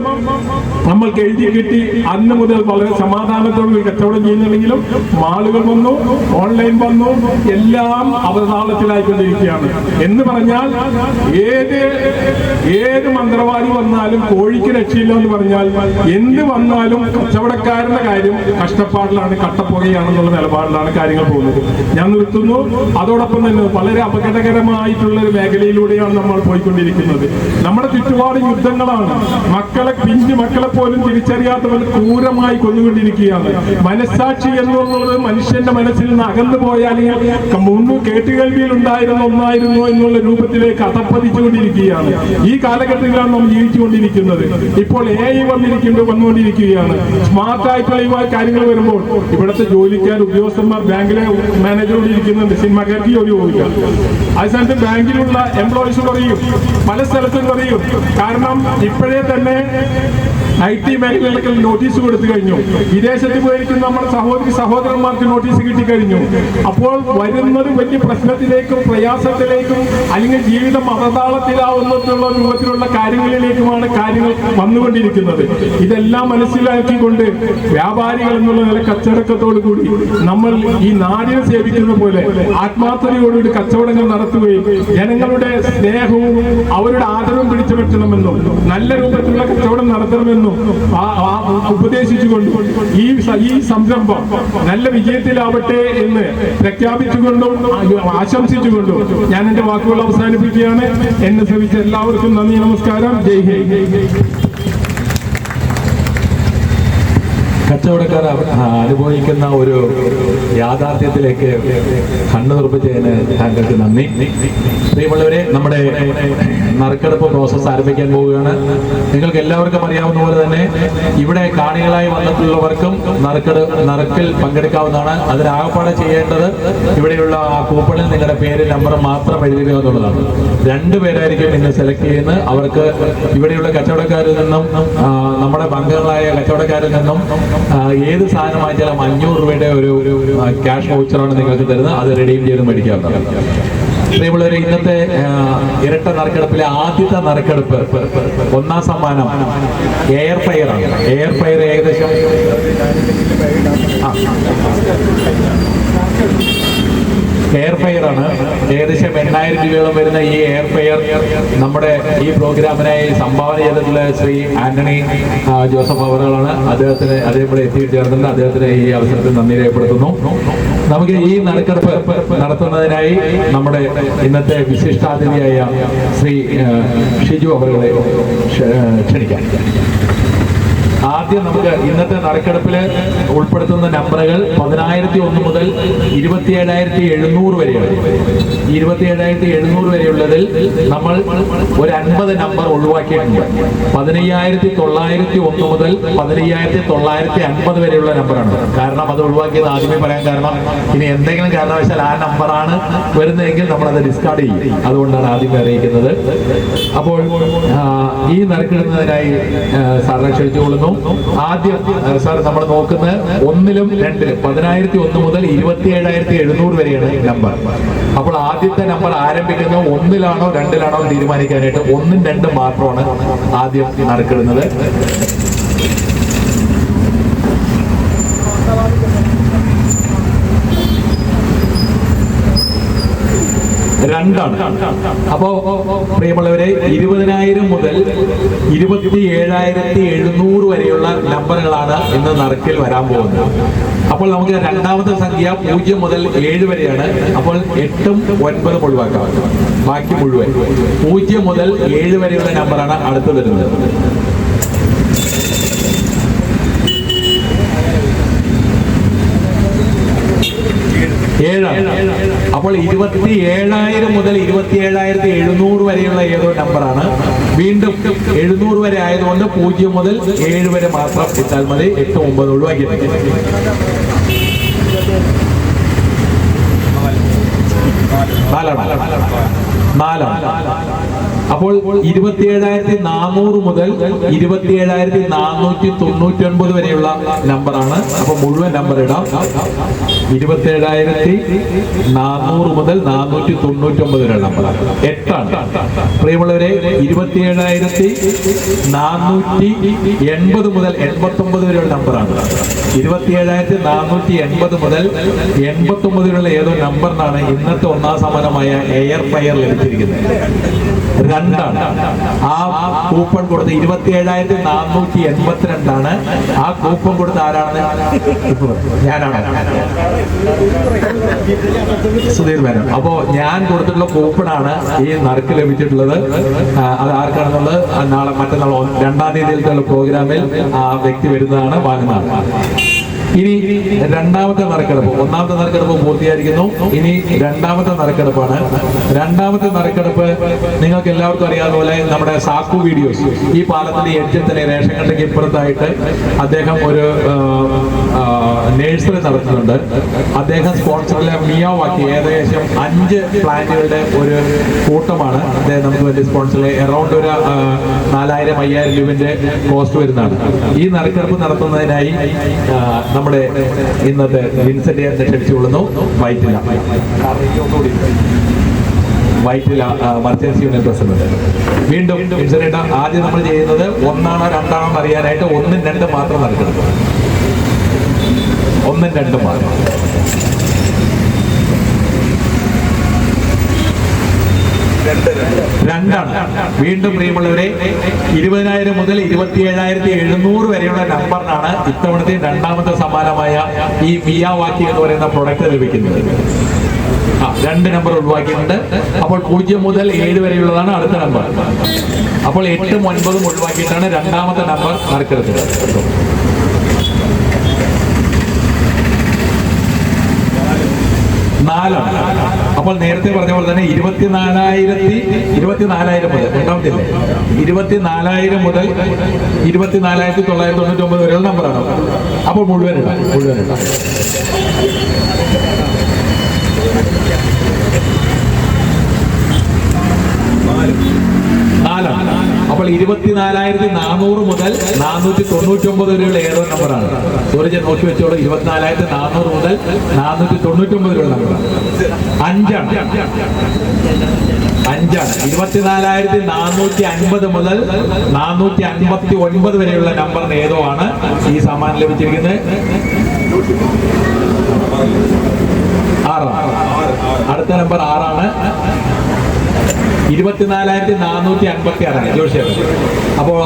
നമ്മൾക്ക് എഴുതി കിട്ടി. അന്ന് മുതൽ വളരെ സമാധാനത്തോടെ കച്ചവടം ചെയ്യുന്നുണ്ടെങ്കിലും മാളുകൾ വന്നു, ഓൺലൈൻ വന്നു, എല്ലാം അവതാളത്തിലായിക്കൊണ്ടിരിക്കുകയാണ്. എന്ന് പറഞ്ഞാൽ ഏത് മന്ത്രവാദി വന്നാലും കോഴിക്ക് രക്ഷയില്ല എന്ന് പറഞ്ഞാൽ എന്ത് വന്നാലും കച്ചവടക്കാരന്റെ കാര്യം കഷ്ടപ്പാടിലാണ്, കട്ടപ്പുകയാണെന്നുള്ള നിലപാടിലാണ് കാര്യങ്ങൾ പോകുന്നത്. ഞാൻ നിർത്തുന്നു. അതോടൊപ്പം തന്നെ വളരെ അപകടകരമായിട്ടുള്ള ഒരു മേഖലയിലൂടെയാണ് നമ്മൾ പോയിക്കൊണ്ടിരിക്കുന്നത്. നമ്മുടെ ചുറ്റുപാട് യുദ്ധങ്ങളാണ്. പിഞ്ചു മക്കളെ പോലും തിരിച്ചറിയാത്തവർ ക്രൂരമായി കൊന്നുകൊണ്ടിരിക്കുകയാണ്. മനസ്സാക്ഷി എന്നുള്ളത് മനുഷ്യന്റെ മനസ്സിൽ നിന്ന് അകന്നു പോയാൽ മുമ്പ് കേട്ടുകേൾവിയിൽ ഒന്നായിരുന്നു എന്നുള്ള രൂപത്തിലേക്ക് അധപ്പതിച്ചുകൊണ്ടിരിക്കുകയാണ്. ഈ കാലഘട്ടത്തിലാണ് നാം ജീവിച്ചുകൊണ്ടിരിക്കുന്നത്. ഇപ്പോൾ AI വന്നുകൊണ്ടിരിക്കുകയാണ്. സ്മാർട്ട് ആയിട്ടുള്ള ഈ കാര്യങ്ങൾ വരുമ്പോൾ ഇവിടുത്തെ ജോലിക്കാർ, ഉദ്യോഗസ്ഥന്മാർ, ബാങ്കിലെ മാനേജറോട് ഇരിക്കുന്നുണ്ട്, സിനിമാക്കാർക്ക് ജോലി പോകില്ല. അതേസമയത്ത് ബാങ്കിലുള്ള എംപ്ലോയീസ് പറയും, പല സ്ഥലത്തും പറയും. കാരണം ഇപ്പോഴേ തന്നെ IT മേഖലയിലൊക്കെ നോട്ടീസ് കൊടുത്തു കഴിഞ്ഞു. വിദേശത്ത് പോയിരിക്കുന്ന നമ്മുടെ സഹോദരന്മാർക്ക് നോട്ടീസ് കിട്ടിക്കഴിഞ്ഞു. അപ്പോൾ വരുന്നത് വലിയ പ്രശ്നത്തിലേക്കും പ്രയാസത്തിലേക്കും അല്ലെങ്കിൽ ജീവിതം അവതാളത്തിലാവുന്നുള്ള രൂപത്തിലുള്ള കാര്യങ്ങളിലേക്കുമാണ് കാര്യങ്ങൾ വന്നുകൊണ്ടിരിക്കുന്നത്. ഇതെല്ലാം മനസ്സിലാക്കിക്കൊണ്ട് വ്യാപാരികൾ എന്നുള്ള നില കച്ചവടത്തോടു കൂടി നമ്മൾ ഈ നാടിനെ സേവിക്കുന്ന പോലെ ആത്മാർത്ഥതയോടുകൂടി കച്ചവടങ്ങൾ നടത്തുകയും ജനങ്ങളുടെ സ്നേഹവും അവരുടെ ആദരവും പിടിച്ചു പറ്റണമെന്നും നല്ല രൂപത്തിലുള്ള കച്ചവടം നടത്തണമെന്നും ഉപദേശിച്ചുകൊണ്ടും ഈ സംരംഭം നല്ല വിജയത്തിലാവട്ടെ എന്ന് പ്രഖ്യാപിച്ചുകൊണ്ടും ആശംസിച്ചുകൊണ്ടും ഞാൻ എന്റെ വാക്കുകൾ അവസാനിപ്പിക്കുകയാണ്. എന്നെ ശ്രമിച്ച എല്ലാവർക്കും നന്ദി, നമസ്കാരം, ജയ് ഹിന്ദ്. കച്ചവടക്കാർ അനുഭവിക്കുന്ന ഒരു യാഥാർത്ഥ്യത്തിലേക്ക് കണ്ണു തുറപ്പിച്ചതിന് താങ്കൾക്ക് നന്ദി. പ്രിയമുള്ളവരെ, നമ്മുടെ നറുക്കെടുപ്പ് പ്രോസസ്സ് ആരംഭിക്കാൻ പോവുകയാണ്. നിങ്ങൾക്ക് എല്ലാവർക്കും അറിയാവുന്ന പോലെ തന്നെ ഇവിടെ കാണികളായി വന്നിട്ടുള്ളവർക്കും നറുക്കിൽ പങ്കെടുക്കാവുന്നതാണ്. അതിനാകപ്പാടെ ചെയ്യേണ്ടത് ഇവിടെയുള്ള ആ കൂപ്പണിൽ നിങ്ങളുടെ പേര് നമ്പർ മാത്രം എഴുതുക എന്നുള്ളതാണ്. 2 പേരായിരിക്കും ഇന്ന് സെലക്ട് ചെയ്യുന്നത്. അവർക്ക് ഇവിടെയുള്ള കച്ചവടക്കാരിൽ നിന്നും നമ്മുടെ പങ്കാളികളായ കച്ചവടക്കാരിൽ നിന്നും ഏത് സാധനം വാങ്ങിച്ചാലും 500 രൂപയുടെ ഒരു ക്യാഷ് വൗച്ചറാണ് നിങ്ങൾക്ക് തരുന്നത്. അത് റെഡീം ചെയ്ത് മേടിക്കാവുന്നതാണ്. പ്രിയമുള്ളവരെ, ഇന്നത്തെ ഇരട്ട നറുക്കെടുപ്പിലെ ആദ്യത്തെ നറുക്കെടുപ്പ് 1ാം സമ്മാനം എയർ ഫയറാണ്. എയർ ഫയർ ഏകദേശം എയർ ഫയർ ആണ്. ഏകദേശം 8000 രൂപയോളം വരുന്ന ഈ എയർ ഫയർ നമ്മുടെ ഈ പ്രോഗ്രാമിനായി സംഭാവന ചെയ്തിട്ടുള്ള ശ്രീ ആന്റണി ജോസഫ് അവറുകളാണ്. അതേപോലെ എത്തിച്ചേർന്നിട്ടുണ്ട്. അദ്ദേഹത്തിന് ഈ അവസരത്തിൽ നന്ദി രേഖപ്പെടുത്തുന്നു. നമുക്ക് ഈ നറുക്കെടുപ്പ് നടത്തുന്നതിനായി നമ്മുടെ ഇന്നത്തെ വിശിഷ്ടാതിഥിയായ ശ്രീ ഷിജു അവറുകളെ ക്ഷണിക്കാം. ആദ്യം നമുക്ക് ഇന്നത്തെ നറുക്കെടുപ്പിൽ ഉൾപ്പെടുത്തുന്ന നമ്പറുകൾ 10001 മുതൽ 27,700 വരെയാണ്. 27,700 വരെയുള്ളതിൽ നമ്മൾ ഒരു 50 നമ്പർ ഒഴിവാക്കിയിട്ടുണ്ട്. 15,901 മുതൽ 15,950 വരെയുള്ള നമ്പറാണ്. കാരണം അത് ഒഴിവാക്കിയത് ആദ്യമേ പറയാൻ കാരണം, ഇനി എന്തെങ്കിലും കാരണവശാൽ ആ നമ്പറാണ് വരുന്നതെങ്കിൽ നമ്മളത് ഡിസ്കാർഡ് ചെയ്യും. അതുകൊണ്ടാണ് ആദ്യമേ അറിയിക്കുന്നത്. അപ്പോൾ ഈ നറുക്കെടുക്കുന്നതിനായി സാറിനെ ക്ഷണിച്ചുകൊള്ളുന്നു. ആദ്യം സാർ നമ്മൾ നോക്കുന്നത് 1ലും 2ലും 10,001 മുതൽ 27,700 വരെയാണ് നമ്പർ. അപ്പോൾ ആദ്യത്തെ നമ്പർ ആരംഭിക്കുന്നത് 1ലാണോ 2ലാണോ തീരുമാനിക്കാനായിട്ട് 1ഉം 2ഉം മാത്രമാണ് ആദ്യം നറുക്കിടുന്നത്. രണ്ടാണ്. അപ്പോ പ്രിയമുള്ളവരെ, 20,000 മുതൽ 27,700 വരെയുള്ള നമ്പറുകളാണ് ഇന്ന് നറുക്കിൽ വരാൻ പോകുന്നത്. അപ്പോൾ നമുക്ക് രണ്ടാമത്തെ സംഖ്യ 0 മുതൽ 7 വരെയാണ്. അപ്പോൾ 8ഉം 9ഉം ഒഴിവാക്കാം. ബാക്കി മുഴുവൻ 0 മുതൽ 7 വരെയുള്ള നമ്പറാണ് അടുത്ത് വരുന്നത്. അപ്പോൾ 27,000 മുതൽ 27,700 വരെയുള്ള ഏതോ നമ്പറാണ് വീണ്ടും 700 വരെ ആയതുകൊണ്ട് 0 മുതൽ 7 വരെ മാത്രം ഇട്ടാൽ മതി. 8, 9 ഒഴിവാക്കിയിട്ട് നാലാണ്. അപ്പോൾ 27,400 മുതൽ 27,499 വരെയുള്ള നമ്പറാണ്. അപ്പൊ മുഴുവൻ നമ്പർ ഇടാം. 27,400 മുതൽ 499 വരെ നമ്പറാണ്. 8ആണ്. പ്രിയമുള്ളവരെ, 27,480 മുതൽ 89 വരെയുള്ള നമ്പറാണ്. 27,480 മുതൽ 89 വരെയുള്ള ഏതോ നമ്പറിനാണ് ഇന്നത്തെ ഒന്നാം സമ്മാനമായ എയർ ഫയർ ലഭിച്ചിരിക്കുന്നത്. 2ആണ്. ആ കൂപ്പൺ കൊടുത്ത് 27,482 ആ കൂപ്പൺ കൊടുത്ത് ആരാണ്? ഞാനാണ്, സുധീർ മേനോൻ. അപ്പോ ഞാൻ കൊടുത്തിട്ടുള്ള കൂപ്പണാണ് ഈ നറുക്ക് ലഭിച്ചിട്ടുള്ളത്. അത് ആർക്കാണെന്നുള്ളത് നാളെ മറ്റന്നാൾ 2-ാം തീയതിയിലത്തെ പ്രോഗ്രാമിൽ ആ വ്യക്തി വരുന്നതാണ്, വാങ്ങുന്നതാണ്. ഇനി രണ്ടാമത്തെ നറുക്കെടുപ്പ്. ഒന്നാമത്തെ നറുക്കെടുപ്പ് പൂർത്തിയായിരിക്കുന്നു. ഇനി രണ്ടാമത്തെ നറുക്കെടുപ്പാണ്. രണ്ടാമത്തെ നറുക്കെടുപ്പ് നിങ്ങൾക്ക് എല്ലാവർക്കും അറിയാവുന്ന പോലെ നമ്മുടെ സാക്കു വീഡിയോസ് ഈ പാലത്തിന്റെ എഡ്ജിൽ തന്നെ റേഷൻ കടയ്ക്ക് ഇപ്പുറത്തായിട്ട് അദ്ദേഹം ഒരു നേഴ്സറി നടത്തുന്നുണ്ട്. അദ്ദേഹം സ്പോൺസറിലെ മിയാവാക്കി ഏകദേശം 5 പ്ലാന്റുകളുടെ ഒരു കൂട്ടമാണ് അദ്ദേഹം നമുക്ക് വേണ്ടി സ്പോൺസറിലെ അറൗണ്ട് ഒരു 4,000-5,000 രൂപന്റെ കോസ്റ്റ് വരുന്നതാണ്. ഈ നറുക്കെടുപ്പ് നടത്തുന്നതിനായി നമ്മുടെ ഇന്നത്തെ വിൻസെന്റ് ക്ഷണിച്ചുകൊള്ളുന്നു. Vyttila merchants union president. വീണ്ടും വിൻസെന്റ്, ആദ്യം നമ്മൾ ചെയ്യുന്നത് 1ആണോ 2ആണോ എന്ന് അറിയാനായിട്ട് 1ഉം 2ഉം മാത്രം നടക്കണം. 1ഉം 2ഉം മാത്രം. രണ്ടാണ്. വീണ്ടും പ്രിയമുള്ളവരെ, 20,000 മുതൽ 27,700 വരെയുള്ള നമ്പറിനാണ് ഇത്തവണത്തെ രണ്ടാമത്തെ സമ്മാനമായ ഈ മിയാവാക്കി എന്ന് പറയുന്ന പ്രൊഡക്റ്റ് ലഭിക്കുന്നത്. 2 നമ്പർ ഒഴിവാക്കിയിട്ടുണ്ട്. അപ്പോൾ 0 മുതൽ 7 വരെയുള്ളതാണ് അടുത്ത നമ്പർ. അപ്പോൾ 8ഉം 9ഉം ഒഴിവാക്കിയിട്ടാണ് രണ്ടാമത്തെ നമ്പർ നറുക്കെടുത്തത്. 4ആണ്. അപ്പോൾ നേരത്തെ പറഞ്ഞ പോലെ തന്നെ 24,000 മുതൽ രണ്ടാമത്തില്ലേ 24,000 മുതൽ 24,999 വരെയുള്ള നമ്പറാണ്. അപ്പോൾ മുഴുവൻ ഇടാം. 4ആണ്. അപ്പോൾ 24,400 മുതൽ 499 വരെയുള്ള ഏതോ നമ്പറാണ്. സൂരജ് നോക്കി വെച്ചോളൂ. 24,400 മുതൽ 499 വരെയുള്ള നമ്പറാണ്. 5ആണ്. 24,450 മുതൽ 459 വരെയുള്ള നമ്പറിന് ഏതോ ആണ് ഈ സമ്മാനം ലഭിച്ചിരിക്കുന്നത്. 6ആണ്. അടുത്ത നമ്പർ 6ആണ്. 24,456 ജോഷിയാണ്. അപ്പോൾ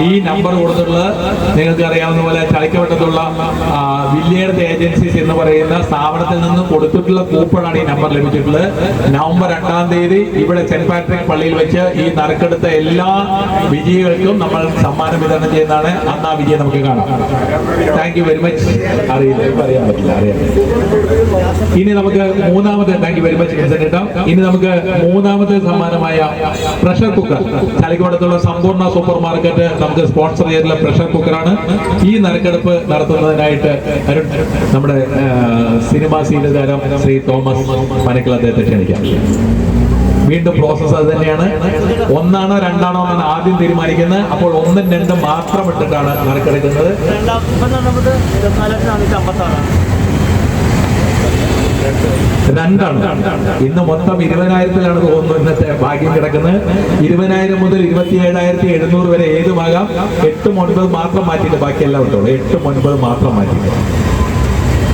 ഈ നമ്പർ കൊടുത്തിട്ടുള്ളത് നിങ്ങൾക്ക് അറിയാവുന്ന പോലെ ചളിക്കവട്ടത്തുള്ള വില്ലേഴ്സ് ഏജൻസീസ് എന്ന് പറയുന്ന സ്ഥാപനത്തിൽ നിന്ന് കൊടുത്തിട്ടുള്ള കൂപ്പണാണ് ഈ നമ്പർ ലഭിച്ചിട്ടുള്ളത്. നവംബർ 2-ാം തീയതി ഇവിടെ സെന്റ് പാട്രിക് പള്ളിയിൽ വെച്ച് ഈ നറുക്കെടുത്ത എല്ലാ വിജയികൾക്കും നമ്മൾ സമ്മാനം വിതരണം ചെയ്യുന്നതാണ്. അന്ന് ആ വിജയം നമുക്ക് കാണാം. Thank you very much. അറിയില്ല, അറിയാൻ പറ്റില്ല, അറിയാം. ഇനി നമുക്ക് മൂന്നാമത്തെ, താങ്ക് യു വെരി മച്ച് കേട്ടോ. ഇനി നമുക്ക് മൂന്നാമത്തെ സമ്മാനമായ പ്രഷർ കുക്കർ. ചളിക്കവട്ടത്തുള്ള സമ്പൂർണ്ണ സൂപ്പർ മാർക്കറ്റ് നമുക്ക് സ്പോൺസർ ചെയ്തിട്ടുള്ള പ്രഷർ കുക്കറാണ്. ഈ നറുക്കെടുപ്പ് നടത്തുന്നതിനായിട്ട് നമ്മുടെ സിനിമാ സീരിയൽ താരം ശ്രീ തോമസ് പനക്കൽ അദ്ദേഹത്തെ ക്ഷണിക്കാം. വീണ്ടും പ്രോസസ് അത് തന്നെയാണ്. 1ആണോ 2ആണോ എന്നാണ് ആദ്യം തീരുമാനിക്കുന്നത്. അപ്പോൾ 1ഉം 2ഉം മാത്രം ഇട്ടിട്ടാണ് നറുക്കെടുക്കുന്നത്. 2ആണ്. ഇന്ന് മൊത്തം 20,000-ലാണ് തോന്നുന്നു ഇന്നത്തെ ഭാഗ്യം കിടക്കുന്നത്. 20,000 മുതൽ 27,700 വരെ ഏതുമാകാം. 8ഉം 9ഉം മാത്രം മാറ്റിയിട്ട് ബാക്കിയെല്ലാം ഇട്ടോളൂ. 8ഉം 9ഉം മാത്രം മാറ്റിയിട്ട്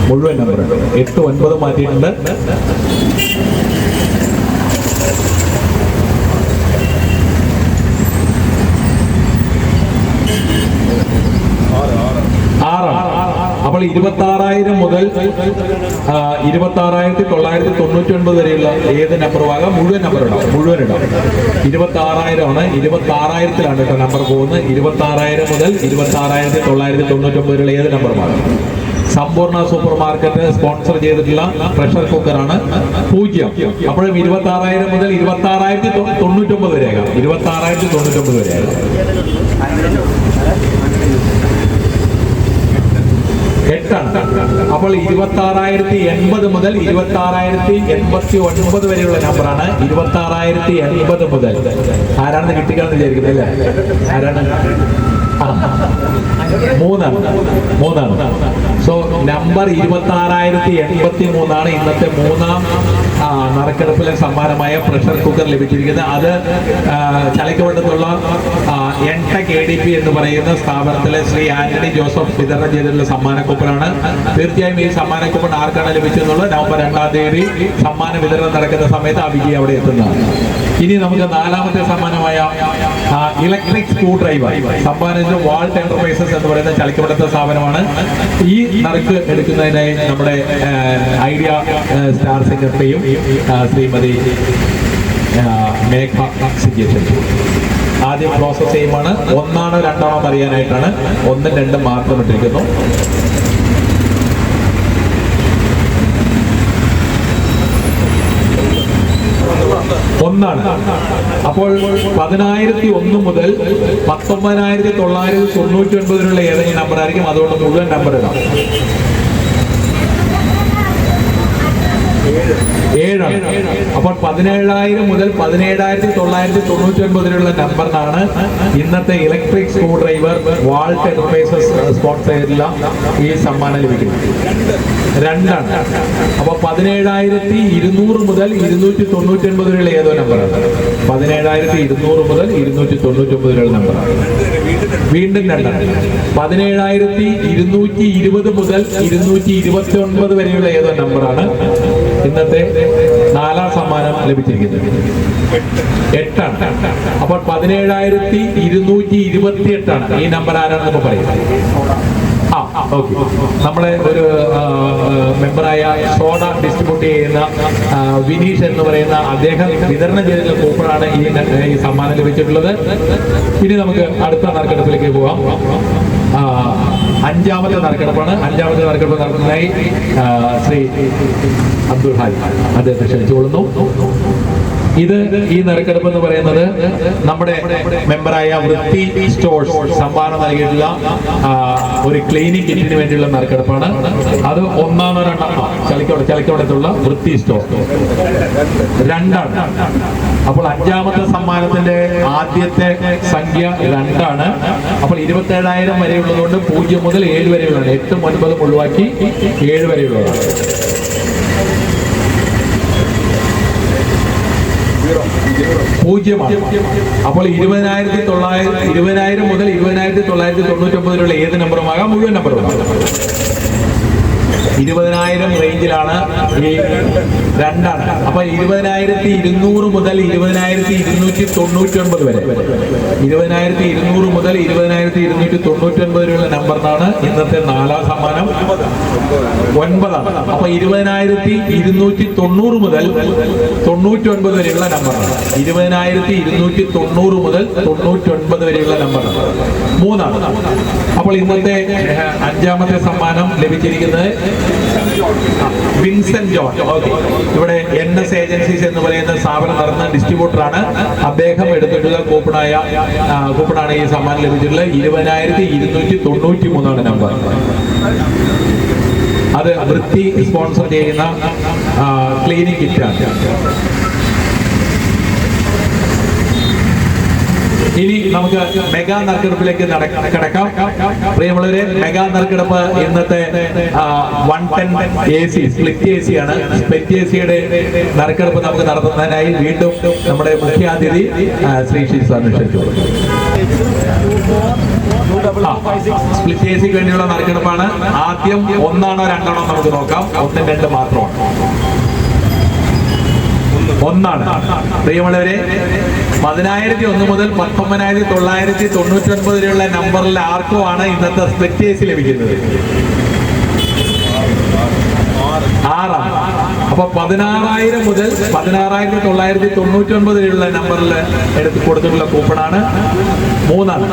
മുഴുവൻ നമ്പർ 8ഉം 9ഉം മാറ്റിയിട്ടുണ്ട്. അപ്പോൾ 26,000 മുതൽ 26,999 വരെയുള്ള ഏത് നമ്പറുമാകാം. മുഴുവൻ നമ്പർ ഇടാം. 26,000 ആണ്. 26,000-ലാണ് കേട്ടോ നമ്പർ പോകുന്നത്. 26,000 മുതൽ 26,999 വരെയുള്ള ഏത് നമ്പറുമാകാം. സമ്പൂർണ്ണ സൂപ്പർ മാർക്കറ്റ് സ്പോൺസർ ചെയ്തിട്ടുള്ള പ്രഷർ കുക്കറാണ് 0. അപ്പോഴും 26,000 മുതൽ 26,099 വരെയാകാം. 26,099 വരെയാകാം. 8 അപ്പോൾ 26,080 മുതൽ 26,089 വരെയുള്ള നമ്പറാണ്. 26,080 മുതൽ ആരാണെന്ന് കിട്ടിക്കാന്ന് വിചാരിക്കുന്നത് അല്ലേ? ആരാണ്? മൂന്നാണ്. സോ നമ്പർ 26,083 ഇന്നത്തെ മൂന്നാം നറുക്കെടുപ്പിലെ സമ്മാനമായ പ്രഷർ കുക്കർ ലഭിച്ചിരിക്കുന്നത്. അത് ചളിക്കവട്ടത്തുള്ള എൻടെക് ADP എന്ന് പറയുന്ന സ്ഥാപനത്തിലെ ശ്രീ ആന്റണി ജോസഫ് വിതരണം ചെയ്തിട്ടുള്ള സമ്മാന കൂപ്പണാണ്. തീർച്ചയായും ഈ സമ്മാന കൂപ്പൺ ആർക്കാണ് ലഭിച്ചെന്നുള്ളത് നവംബർ 2-ാം തീയതി സമ്മാന വിതരണം നടക്കുന്ന സമയത്ത് ആ വിജയി അവിടെ എത്തുന്നതാണ്. ഇനി നമുക്ക് 4ാമത്തെ സമ്മാനമായ ഇലക്ട്രിക് സ്ക്രൂ ഡ്രൈവർ സമ്മാനിച്ച വാൾട്ട് എന്റർപ്രൈസസ് എന്ന് പറയുന്ന ചളിക്കവട്ടത്തെ സ്ഥാപനമാണ്. ഈ നറുക്ക് എടുക്കുന്നതിനായി നമ്മുടെ ഐഡിയ സ്റ്റാർ സെക്രട്ടറിയും ശ്രീമതി മേഘ സിജേഷൻ ആദ്യം പ്രോസസ് ചെയ്യുമാണ്. 1ആണോ 2ആണോ അറിയാനായിട്ടാണ് 1ഉം 2ഉം മാത്രം ഇട്ടിരിക്കുന്നു. ഒന്നാണ്. അപ്പോൾ 10,001 മുതൽ 19,999 ഏതെങ്കിലും നമ്പർ ആയിരിക്കും. അതുകൊണ്ട് മുഴുവൻ നമ്പർ ഇടാം. 7ആണ്. അപ്പോൾ 17,000 മുതൽ 17,999 നമ്പറിനാണ് ഇന്നത്തെ electric screw driver Walt Enterprises sponsor ചെയ്തിട്ടുള്ള ഈ സമ്മാനം ലഭിക്കുന്നത്. 2ആണ്. അപ്പോൾ 17,200 മുതൽ 299 ഏതോ നമ്പറാണ്. 17,200 മുതൽ 299 നമ്പറാണ്. വീണ്ടും 2ആണ്. 17,220 മുതൽ 229 വരെയുള്ള ഏതോ നമ്പറാണ് ഇന്നത്തെ 4ാം സമ്മാനം ലഭിച്ചിരിക്കുന്നത്. 8ആണ്. അപ്പോൾ 17,228 ഈ നമ്പർ ആരാണെന്ന് നമുക്ക് പറയാം. ഓക്കെ. നമ്മളെ ഒരു മെമ്പറായ സോഡ ഡിസ്ട്രിബ്യൂട്ട് ചെയ്യുന്ന വിനീഷ് എന്ന് പറയുന്ന അദ്ദേഹം വിതരണം ചെയ്തിട്ടുള്ള കൂപ്പണാണ് ഈ സമ്മാനം ലഭിച്ചിട്ടുള്ളത്. ഇനി നമുക്ക് അടുത്ത നറുക്കെടുപ്പിലേക്ക് പോകാം. 5ാമത്തെ നറുക്കെടുപ്പാണ്. 5ാമത്തെ നറുക്കെടുപ്പ് നടത്തുന്നതിനായി ശ്രീ അബ്ദുൽ ഹാരി അദ്ദേഹത്തെ ക്ഷണിച്ചുകൊള്ളുന്നു. ഈ നറുക്കെടുപ്പ് എന്ന് പറയുന്നത് നമ്മുടെ മെമ്പറായ വൃത്തി സ്റ്റോഴ്സ് സംഭാവന നൽകിയിട്ടുള്ള ഒരു ക്ലീനിങ് കിറ്റിന് വേണ്ടിയുള്ള നറുക്കെടുപ്പാണ്. അത് 1ആണോ 2ആണോ? ചളിക്കവടത്തുള്ള വൃത്തി സ്റ്റോർ 2ആണ്. അപ്പോൾ 5ാമത്തെ സമ്മാനത്തിന്റെ ആദ്യത്തെ സംഖ്യ 2ആണ്. അപ്പോൾ 27,000 വരെയുള്ളതുകൊണ്ട് 0 മുതൽ 7 വരെയുള്ളതാണ്. 8ഉം 9ഉം ഒഴിവാക്കി 7 വരെയുള്ളതാണ്. 0 അപ്പോൾ 20,000 മുതൽ 20,999 ഏത് നമ്പറുമാകാം, മുഴുവൻ നമ്പറുമാകാം. 20,000 റേഞ്ചിലാണ് ഈ 2ആണ്. അപ്പൊ 20,200 മുതൽ 20,299 വരെ 20,200 മുതൽ 20,299 വരെയുള്ള നമ്പറിനാണ് ഇന്നത്തെ 4ാം സമ്മാനം. 9ആണ്. അപ്പൊ 20,290 മുതൽ 99 വരെയുള്ള നമ്പറാണ്. 20,290 മുതൽ 99 വരെയുള്ള നമ്പറാണ്. 3ആണ്. അപ്പോൾ ഇന്നത്തെ 5ാമത്തെ സമ്മാനം ലഭിച്ചിരിക്കുന്നത് വിൻസെന്റ് ജോൺ. ഇവിടെ NS ഏജൻസീസ് എന്ന് പറയുന്ന സ്ഥാപനം നടന്ന ഡിസ്ട്രിബ്യൂട്ടറാണ്. അദ്ദേഹം എടുത്തിട്ടുള്ള കൂപ്പണാണ് ഈ സമ്മാനം ലഭിച്ചിട്ടുള്ളത്. 20,293 നമ്പർ. അത് വൃത്തി സ്പോൺസർ ചെയ്യുന്ന ക്ലീനിങ് കിറ്റാണ്. ഇനി നമുക്ക് മെഗാ നറുക്കെടുപ്പിലേക്ക് കിടക്കാം. പ്രിയമുള്ളവരെ, മെഗാ നറുക്കെടുപ്പ് ഇന്നത്തെ 110 AC സ്പ്ലിറ്റ് AC ആണ്. സ്പ്ലിറ്റ് ACയുടെ നറുക്കെടുപ്പ് നമുക്ക് നടത്തുന്നതിനായി വീണ്ടും നമ്മുടെ മുഖ്യാതിഥി ശ്രീ ഷിജു സാറിനെ ക്ഷണിച്ചു. സ്പ്ലിറ്റ് ACക്ക് വേണ്ടിയുള്ള നറുക്കെടുപ്പാണ്. ആദ്യം 1ആണോ 2ആണോ നമുക്ക് നോക്കാം. 1ഉം 2ഉം മാത്രമാണ്. 1ആണ്. പ്രിയമുള്ളവരെ, 10,001 മുതൽ 19,999 വരെയുള്ള നമ്പറിൽ ആർക്കോ ആണ് ഇന്നത്തെ സ്പ്ലിറ്റ് AC ലഭിക്കുന്നത്. 6ആണ്. അപ്പൊ 16,000 മുതൽ 16,999 വരെയുള്ള നമ്പറിൽ എടുത്ത് കൊടുത്തിട്ടുള്ള കൂപ്പണാണ്. 3ആണ്.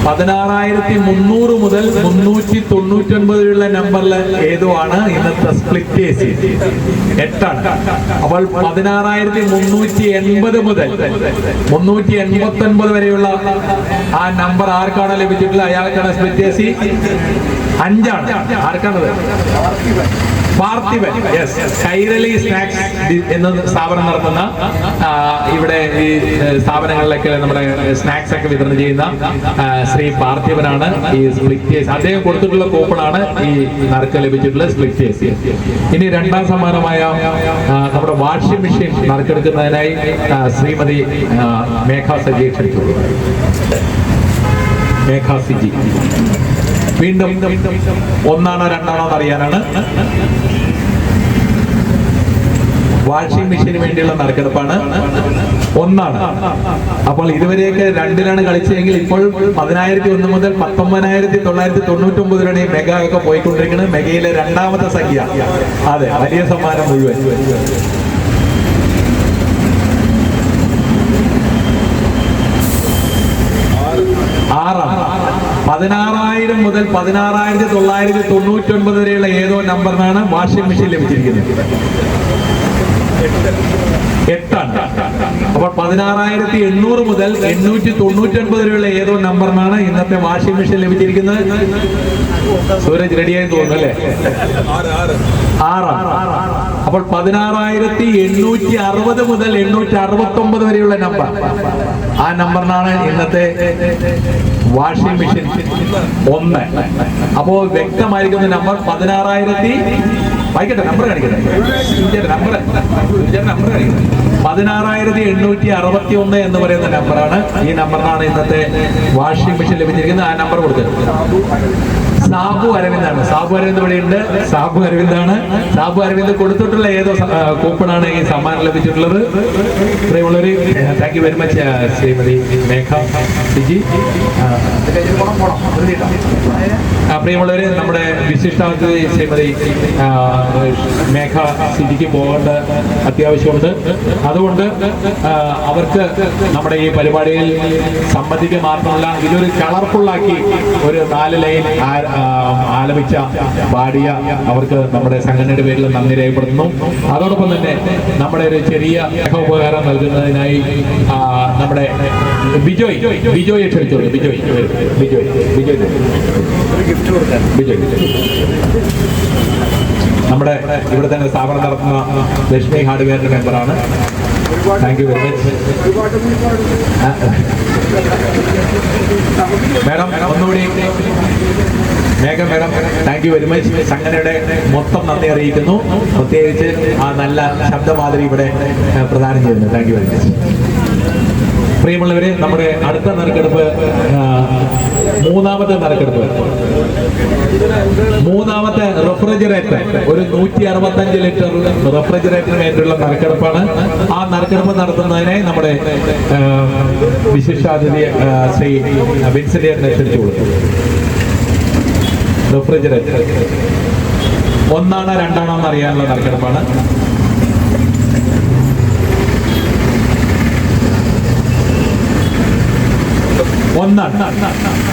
16,300 മുതൽ 399 വരെയുള്ള നമ്പറിൽ ഏതോ ആണ് ഇന്നത്തെ സ്പ്ലിറ്റ് കേസ് 8ആണ്. അപ്പോൾ 16,380 മുതൽ 389 വരെയുള്ള ആ നമ്പർ ആർക്കാണ് ലഭിച്ചിട്ടുള്ളത്? അയാൾക്കാണ് സ്പ്ലിറ്റ് കേസ് 5ആണ്. ആർക്കാണത്? പാർത്ഥിവൻ. യെസ്, കൈരളി സ്നാക്സ് എന്ന സ്ഥാപനം നടത്തുന്ന ഇവിടെ ഈ സ്ഥാപനങ്ങളിലൊക്കെ നമ്മുടെ സ്നാക്സ് ഒക്കെ വിതരണം ചെയ്യുന്ന ശ്രീ പാർത്ഥിവനാണ് ഈ സ്പ്ലിറ്റ് കേസ്. അദ്ദേഹം കൊടുത്തിട്ടുള്ള കൂപ്പണാണ് ഈ നറുക്ക് ലഭിച്ചിട്ടുള്ള സ്പ്ലിറ്റ് കേസ്. ഇനി രണ്ടാം സമ്മാനമായ നമ്മുടെ വാഷിംഗ് മെഷീൻ നറുക്കെടുക്കുന്നതിനായി ശ്രീമതി മേഘ സജിയെ ക്ഷണിച്ചു. മേഘ സിജി വീണ്ടും 1ആണോ 2ആണോ എന്നറിയാനാണ്. വാഷിംഗ് മെഷീന് വേണ്ടിയുള്ള നറുക്കെടുപ്പാണ്. 1ആണ്. അപ്പോൾ ഇതുവരെയൊക്കെ 2ലാണ് കളിച്ചതെങ്കിൽ ഇപ്പോൾ 10,001 മുതൽ 19,999 വരെയാണ് ഈ മെഗ ഒക്കെ പോയിക്കൊണ്ടിരിക്കുന്നത്. മെഗയിലെ രണ്ടാമത്തെ സംഖ്യ. അതെ, വലിയ സമ്മാനം മുഴുവൻ. 6ആണ്. 16,000 മുതൽ 16,999 വരെയുള്ള ഏതോ നമ്പറിനാണ് വാഷിംഗ് മെഷീൻ ലഭിച്ചിരിക്കുന്നത്. 8ആണ്. അപ്പോൾ 16,800 മുതൽ 899 വരെയുള്ള ഏതോ നമ്പറിനാണ് ഇന്നത്തെ വാഷിംഗ് മെഷീൻ ലഭിച്ചിരിക്കുന്നത്. സൂരജ് റെഡിയായി തോന്നുന്നു അല്ലേ? 6ആണ്. അപ്പോൾ 16,860 മുതൽ 869 വരെയുള്ള നമ്പർ, ആ നമ്പറിനാണ് ഇന്നത്തെ വാഷിംഗ് മെഷീൻ 1. അപ്പോ വ്യക്തമായിരിക്കുന്ന നമ്പർ 16,000 വായിക്കട്ടെ, നമ്പർ കാണിക്കട്ടെ, നമ്പർ 16,861 എന്ന് പറയുന്ന നമ്പറാണ്. ഈ നമ്പറിനാണ് ഇന്നത്തെ വാഷിംഗ് മെഷീൻ ലഭിച്ചിരിക്കുന്നത്. ആ നമ്പർ കൊടുത്തത് സാബു അരവിന്ദാണ്. സാബു അരവിന്ദ് ഇവിടെയുണ്ട്. സാബു അരവിന്ദാണ്. സാബു അരവിന്ദ് കൊടുത്തിട്ടുള്ള ഏതോ കൂപ്പണാണ് ഈ സമ്മാനം ലഭിച്ചിട്ടുള്ളത്. പ്രിയമുള്ളവര്, thank you very much Shrimati Megha Siji. പ്രിയമുള്ളവര്, നമ്മുടെ വിശിഷ്ടാതിഥി ശ്രീമതി മേഘ സിജിക്ക് പോകേണ്ട അത്യാവശ്യമുണ്ട്. അതുകൊണ്ട് അവർക്ക് നമ്മുടെ ഈ പരിപാടിയിൽ സംബന്ധിക്കുക മാത്രമല്ല, ഇതൊരു കളർഫുള്ളാക്കി ഒരു 4 ലൈൻ ആലപിച്ച പാടിയ അവർക്ക് നമ്മുടെ സംഘടനയുടെ പേരിൽ നന്ദി രേഖപ്പെടുത്തുന്നു. അതോടൊപ്പം തന്നെ നമ്മുടെ ഒരു ചെറിയ ഉപകാരം നൽകുന്നതിനായി നമ്മുടെ ബിജോയെ ക്ഷണിച്ചോളൂ. ബിജോയ് നമ്മുടെ ഇവിടെ തന്നെ സ്ഥാപനം നടത്തുന്ന ലക്ഷ്മി ഹാർഡ്വെയറിന്റെ മെമ്പറാണ്. Thank you very much madam. ഒന്നുകൂടി മേഘം madam, thank you very much. സംഘടനയുടെ മൊത്തം നന്ദി അറിയിക്കുന്നു. പ്രത്യേകിച്ച് ആ നല്ല ശബ്ദമാതിരി ഇവിടെ പ്രദാനം ചെയ്യുന്നു. Thank you very much. പ്രിയമുള്ളവരെ, നമ്മുടെ അടുത്ത നറുക്കെടുപ്പ്, മൂന്നാമത്തെ നറുക്കെടുപ്പ്, മൂന്നാമത്തെ റെഫ്രിജറേറ്റർ, ഒരു 165 ലിറ്റർ റെഫ്രിജറേറ്ററിന് വേണ്ടിയുള്ള നറുക്കെടുപ്പാണ്. ആ നറുക്കെടുപ്പ് നടത്തുന്നതിനായി നമ്മുടെ വിശിഷ്ടാതിഥി ശ്രീ വിൻസെന്റിനെ ക്ഷണിച്ചു കൊടുത്തു. റെഫ്രിജറേറ്റർ 1ആണോ 2ആണോ എന്ന് അറിയാനുള്ള നറുക്കെടുപ്പാണ്.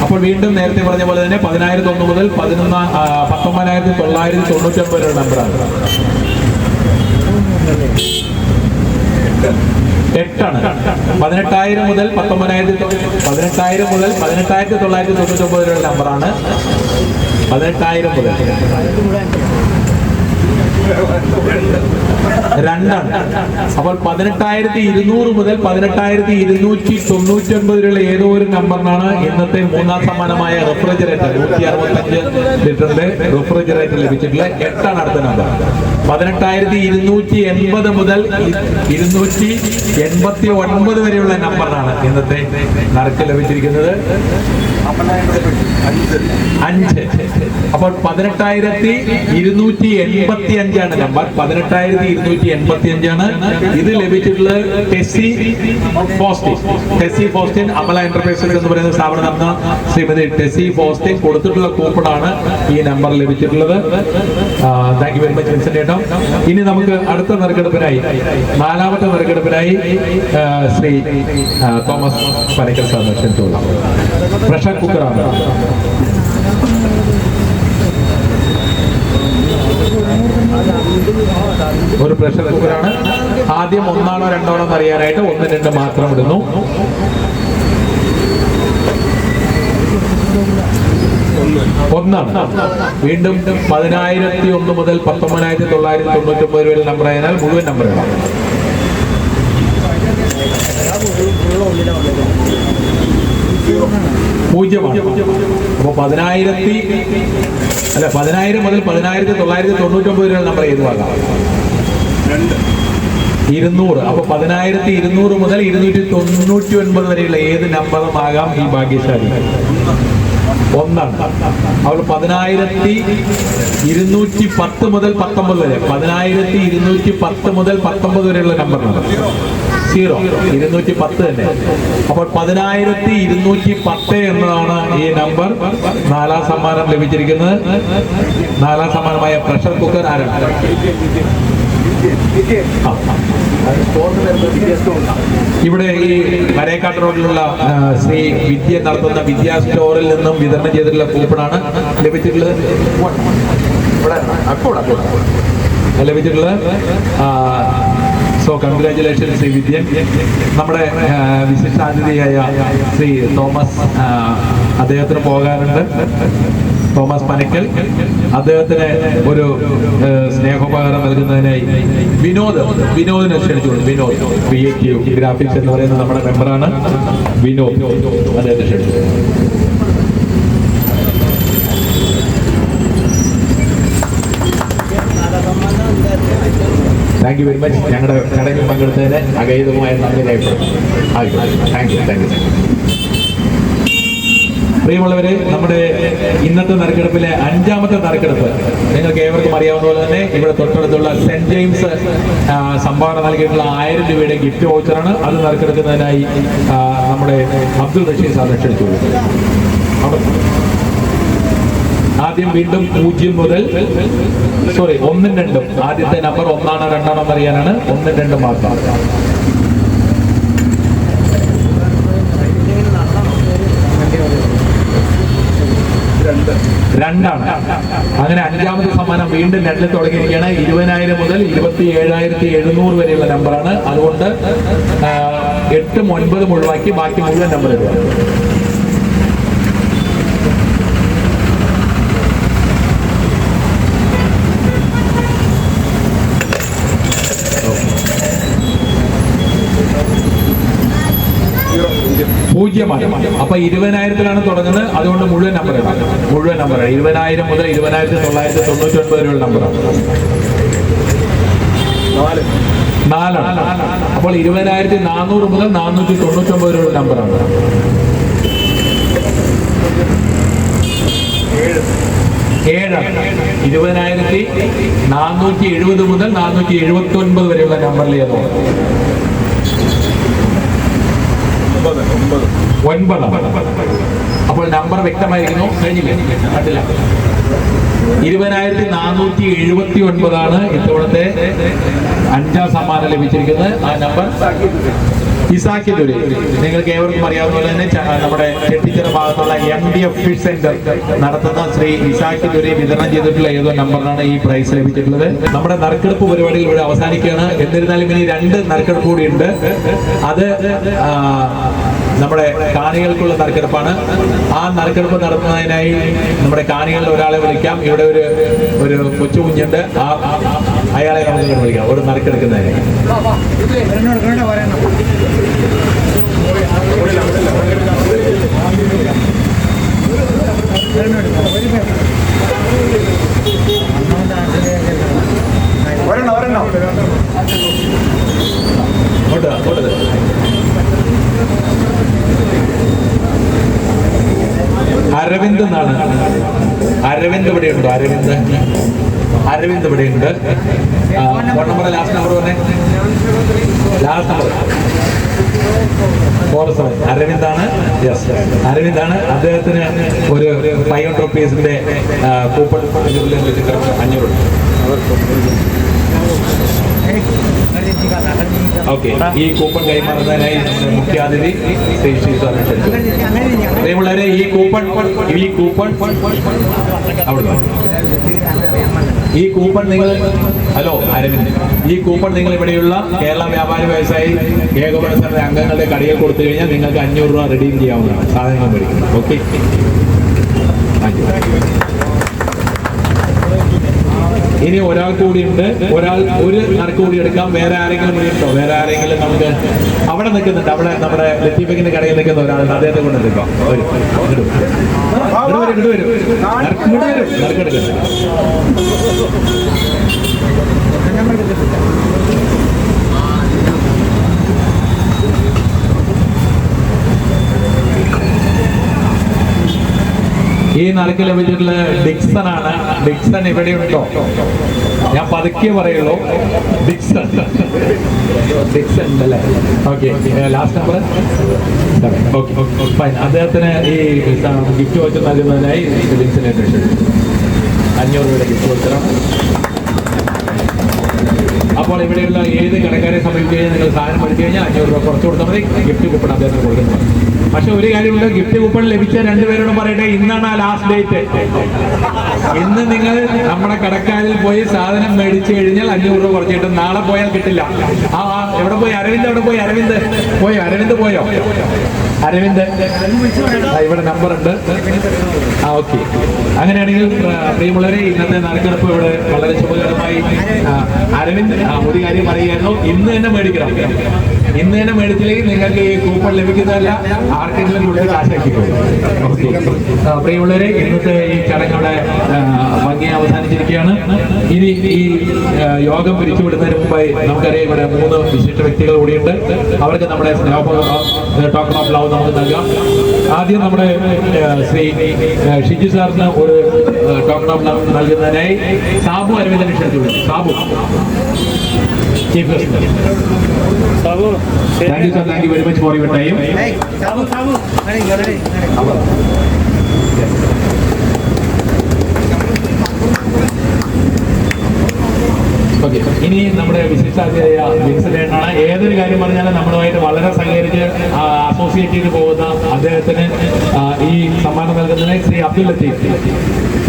അപ്പോൾ വീണ്ടും നേരത്തെ പറഞ്ഞ പോലെ തന്നെ 10,001 മുതൽ 19,999 വരെ നമ്പറാണ്. 8ആണ്. 18,000 മുതൽ 18,999 വരെയുള്ള നമ്പറാണ്. 18,000 മുതൽ 2ആണ്. അപ്പോൾ 18,200 മുതൽ 18,299 വരെയുള്ള ഏതോ ഒരു നമ്പറിനാണ് ഇന്നത്തെ മൂന്നാം സമ്മാനമായ റെഫ്രിജറേറ്റർ, 165 ലിറ്ററിന്റെ റെഫ്രിജറേറ്റർ ലഭിച്ചിട്ടുള്ള. 8ആണ് അടുത്ത നമ്പർ. 18,280 മുതൽ 289 വരെയുള്ള നമ്പറിനാണ് ഇന്നത്തെ നറുക്ക് ലഭിച്ചിരിക്കുന്നത്. 5. അപ്പോൾ 18,285 15 നമ്പർ, 18,285 ഇത് ലഭിച്ചിട്ടുള്ളത് ടെസ്സി ഫോസ്റ്റിൻ അമല എന്റർപ്രൈസസ് എന്ന് പറയുന്ന സ്ഥാപനം നടന്ന ശ്രീമതി ടെസ്സി ഫോസ്റ്റിൻ കൊടുത്തിട്ടുള്ള കൂപ്പണാണ് ഈ നമ്പർ ലഭിച്ചിട്ടുള്ളത്. Thank you very much Vincent ചേട്ടാ. ഇനി നമുക്ക് അടുത്ത നറുക്കെടുപ്പിനായി, 4ാമത്തെ നറുക്കെടുപ്പിനായി ശ്രീ തോമസ് പനക്കൽ സാറിനെ ക്ഷണിച്ചുകൊള്ളാം. പ്രഷർ കുക്കറാണ്. ഒരു പ്രഷർ കുക്കറാണ്. ആദ്യം 1ആണോ 2ആണോ എന്ന് അറിയാനായിട്ട് 1, 2 മാത്രം ഇടുന്നു. ഒന്നാണ്. വീണ്ടും 10,001 മുതൽ 19,999 വരെ നമ്പർ ആയതിനാൽ മുഴുവൻ നമ്പർ ഇടാം. പൂജ്യമാണ്. അപ്പൊ 10,000 മുതൽ 19,999 വരെ നമ്പർ ഏതുവാകാം? 200. അപ്പൊ 10,200 മുതൽ 299 വരെയുള്ള ഏത് നമ്പറും ആകാം ഈ ഭാഗ്യശാലി. 1 അവൾ 10,210 മുതൽ 19 വരെ, 10,210 മുതൽ 19 വരെയുള്ള നമ്പറാണ്. 0 210 തന്നെ. അപ്പോൾ 10,210 എന്നതാണ് ഈ നമ്പർ. 4ാം സമ്മാനം ലഭിച്ചിരിക്കുന്നത്. 4ാം സമ്മാനമായ പ്രഷർ കുക്കർ ആരാണ്? ഇവിടെ ഈ മരേക്കാട്ട് റോഡിലുള്ള ശ്രീ വിദ്യ നടത്തുന്ന വിദ്യാ സ്റ്റോറിൽ നിന്നും വിതരണം ചെയ്തിട്ടുള്ള കൂപ്പണാണ് ലഭിച്ചിട്ടുള്ളത്. So congratulation Shri Vidyan. നമ്മുടെ വിശിഷ്ടാതിഥിയായ ശ്രീ തോമസ്, അദ്ദേഹത്തിന് പോകാനുണ്ട്. തോമസ് പനക്കൽ അദ്ദേഹത്തിന് ഒരു സ്നേഹോപകാരം നൽകുന്നതിനായി വിനോദിനെ ക്ഷണിച്ചുകൊണ്ട്, വിനോദ് ക്രിയേറ്റീവ് ഗ്രാഫിക്സ് എന്ന് പറയുന്ന നമ്മുടെ മെമ്പറാണ്. വിനോദ് അദ്ദേഹത്തെ ക്ഷണിച്ചു. Thank you very much. ഞങ്ങളുടെ ചടങ്ങിൽ പങ്കെടുത്തതിന് അഗൈതമായ നന്ദി രേഖപ്പെടുത്തുന്നു. Thank you. പ്രിയമുള്ളവരെ, നമ്മുടെ ഇന്നത്തെ നറുക്കെടുപ്പിലെ 5ാമത്തെ നറുക്കെടുപ്പ് നിങ്ങൾക്ക് ഏവർക്കും അറിയാവുന്ന പോലെ തന്നെ ഇവിടെ തൊട്ടടുത്തുള്ള സെന്റ് ജെയിംസ് സംഭാവന നൽകിയിട്ടുള്ള 1000 രൂപയുടെ ഗിഫ്റ്റ് വൗച്ചറാണ്. അത് നറുക്കെടുക്കുന്നതിനായി നമ്മുടെ അബ്ദുൾ റഷീദ് സാറിനെ ക്ഷണിച്ചു. ആദ്യം വീണ്ടും 0 മുതൽ 1ഉം 2ഉം. ആദ്യത്തെ നമ്പർ 1ആണോ 2ആണോ എന്നറിയാനാണ്. 1ഉം 2ഉം മാത്രം. 2ആണ്. അങ്ങനെ 5ാമത്തെ സമ്മാനം വീണ്ടും 2 തുടങ്ങിയിരിക്കുകയാണ്. 20,000 മുതൽ 27,700 വരെയുള്ള നമ്പറാണ്. അതുകൊണ്ട് 8ഉം 9ഉം ഒഴിവാക്കി ബാക്കി മുഴുവൻ നമ്പർ ഇടുക. പൂജ്യമാണ്. അപ്പൊ 20,000-ലാണ് തുടങ്ങുന്നത്. അതുകൊണ്ട് മുഴുവൻ നമ്പർ ഇടാം. 20,000 മുതൽ 20,999 വരെയുള്ള നമ്പറാണ്. 4ആണ്. അപ്പോൾ 20,400 മുതൽ 499 വരെയുള്ള നമ്പറാണ്. 7ആണ്. 20,470 മുതൽ 479 വരെയുള്ള നമ്പറിൽ ഏതാണ്? 9. അപ്പോൾ നമ്പർ വ്യക്തമായിരിക്കുന്നു. കഴിഞ്ഞില്ലേ? കണ്ടില്ല. 20,479 ഇത്തവണത്തെ 5ാം സമ്മാനം ലഭിച്ചിരിക്കുന്നത്. ആ നമ്പർ ഇസാക്കിദുരി. നിങ്ങൾക്ക് ഏവർക്കും അറിയാവുന്ന പോലെ തന്നെ നമ്മുടെ ചെട്ടിച്ചിറ ഭാഗത്തുള്ള MDF ഫിഷ് സെന്റർ നടത്തുന്ന ശ്രീ ഇസാക്കിദുരി വിതരണം ചെയ്തിട്ടുള്ള ഏതോ നമ്പറിനാണ് ഈ പ്രൈസ് ലഭിച്ചിട്ടുള്ളത്. നമ്മുടെ നറുക്കെടുപ്പ് പരിപാടികൾ ഇവിടെ അവസാനിക്കുകയാണ്. എന്നിരുന്നാലും ഇനി 2 നറുക്കെടുപ്പ് കൂടിയുണ്ട്. അത് നമ്മുടെ കാണികൾക്കുള്ള നറുക്കെടുപ്പാണ്. ആ നറുക്കെടുപ്പ് നടത്തുന്നതിനായി നമ്മുടെ കാണികളിൽ ഒരാളെ വിളിക്കാം. ഇവിടെ ഒരു കൊച്ചു കുഞ്ഞുണ്ട്. അയാളെ നമുക്ക് വിളിക്കാം ഒരു നറുക്കെടുക്കുന്നതിന്. അരവിന്ദ് എന്നാണ്. അരവിന്ദ് ഇവിടെയുണ്ടോ? അരവിന്ദ് അരവിന്ദ് ഇവിടെ ഉണ്ട്. ഫോൺ നമ്പർ ലാസ്റ്റ് നമ്പർ പറഞ്ഞേ. Last number 47 അരവിന്ദാണ്. യെസ്, അരവിന്ദാണ്. അദ്ദേഹത്തിന് ഒരു 500 rupees-ന്റെ കൂപ്പൺ 500. ഓക്കെ, ഈ കൂപ്പൺ കൈമാറുന്നതിനായി നമ്മുടെ മുഖ്യാതിഥി ശ്രീ ശ്രീസാറിനെ ക്ഷണിച്ചു. അതേപോലെ ഈ കൂപ്പൺ അവിടെ ഈ കൂപ്പൺ നിങ്ങൾ ഹലോ അരവിന്ദ്, ഈ കൂപ്പൺ നിങ്ങൾ ഇവിടെയുള്ള കേരള വ്യാപാരി വ്യവസായി ഏകോപന സമിതി അംഗങ്ങളുടെ കടയിൽ കൊടുത്തു കഴിഞ്ഞാൽ നിങ്ങൾക്ക് 500 രൂപ റിഡീം ചെയ്യാവുന്നതാണ്, സാധനങ്ങൾ മേടിക്കുന്നത്. ഓക്കെ, ഇനി ഒരാൾ കൂടിയുണ്ട്. ഒരു നറുക്ക് കൂടി എടുക്കാം. വേറെ ആരെങ്കിലും കൂടി ഉണ്ടോ? വേറെ ആരെങ്കിലും നമുക്ക് അവിടെ നിൽക്കുന്നുണ്ട്. അവിടെ നമ്മുടെ ലത്തീഫിന്റെ കടയിൽ നിൽക്കുന്ന ഒരാളുണ്ട്. അദ്ദേഹത്തെ കൊണ്ട് എടുക്കാം. നറുക്കെടുക്കുന്നത് ഈ നറുക്ക് ലഭിച്ചിട്ടുള്ള ഡിക്സൺ ആണ്. ഡിക്സൺ ഇവിടെ ഉണ്ടോ? ഞാൻ പതുക്കെ പറയുള്ളൂ. ഡിക്സൺ ഉണ്ടല്ലേ? Okay, last number. Okay, fine. അദ്ദേഹത്തിന് ഈ ഗിഫ്റ്റ് വെച്ച് നൽകുന്നതിനായി ഡിക്സനെ 500 രൂപയുടെ ഗിഫ്റ്റ് കൊടുക്കണം. അപ്പോൾ ഇവിടെയുള്ള ഏത് കടക്കാരെ സമീപിക്കുകയും നിങ്ങൾ സാധനം മേടിച്ചു കഴിഞ്ഞാൽ 500 രൂപ കുറച്ച് കൊടുത്താൽ മതി. ഗിഫ്റ്റ് കൂപ്പൺ അദ്ദേഹത്തിന് കൊടുക്കുന്നത്. പക്ഷെ ഒരു കാര്യമുണ്ട്, ഗിഫ്റ്റ് കൂപ്പൺ ലഭിച്ച 2 പേരോടും പറയട്ടെ, ഇന്നാണ് ആ ലാസ്റ്റ് ഡേറ്റ്. ഇന്ന് നിങ്ങൾ നമ്മുടെ കടക്കാരിൽ പോയി സാധനം മേടിച്ചു കഴിഞ്ഞാൽ 500 രൂപ കുറച്ച് കിട്ടും. നാളെ പോയാൽ കിട്ടില്ല. എവിടെ പോയി അരവിന്ദ്? എവിടെ പോയി അരവിന്ദ്? പോയോ? അരവിന്ദ് ഇവിടെ നമ്പർ ഉണ്ട്. ഓക്കെ, അങ്ങനെയാണെങ്കിൽ പ്രിയമുള്ളവരെ, ഇന്നത്തെ നറുക്കെടുപ്പ് ഇവിടെ വളരെ ശുഭകരമായി. അരവിന്ദ് ഒരു കാര്യം പറയുകയായിരുന്നു, ഇന്ന് തന്നെ മേടിക്കണം. ഇന്ന് തന്നെ മേടിച്ചില്ലെങ്കിൽ നിങ്ങൾക്ക് ഈ കൂപ്പൺ ലഭിക്കുന്നതല്ല, ആർക്കെങ്കിലും കൂടുതൽ കാശാക്കിക്കോളും. പ്രിയമുള്ളവരെ, ഇന്നത്തെ ഈ ചടങ്ങുകളുടെ ഭംഗി അവസാനിച്ചിരിക്കുകയാണ്. ഇനി ഈ യോഗം പിരിച്ചുവിടുന്നതിന് മുമ്പായി നമുക്കറിയാം ഇവിടെ 3 വിശിഷ്ട വ്യക്തികൾ കൂടിയുണ്ട്. അവർക്ക് നമ്മുടെ ടോക്കൺ ഓഫ് ലവ് നമുക്ക് നൽകാം. ആദ്യം നമ്മുടെ ശ്രീ ഷിജു സാറിന് ഒരു ടോക്കൺ ഓഫ് ലവ് നൽകുന്നതിനായി സാബു അരവിന്ദനെ ക്ഷണിച്ചു. Sabu, chief guest. Thank you, sir. Thank you very much for your time. Okay, ഇനി നമ്മുടെ വിശിഷ്ടാതിഥിയായ വിൻസെന്റാണ്. ഏതൊരു കാര്യം പറഞ്ഞാലും നമ്മളുമായിട്ട് വളരെ സഹകരിച്ച് അസോസിയേറ്റ് ചെയ്ത് പോകുന്ന അദ്ദേഹത്തിന് ഈ സമ്മാനം നൽകുന്നതിന് ശ്രീ അബ്ദുൽ ലത്തീഫ്,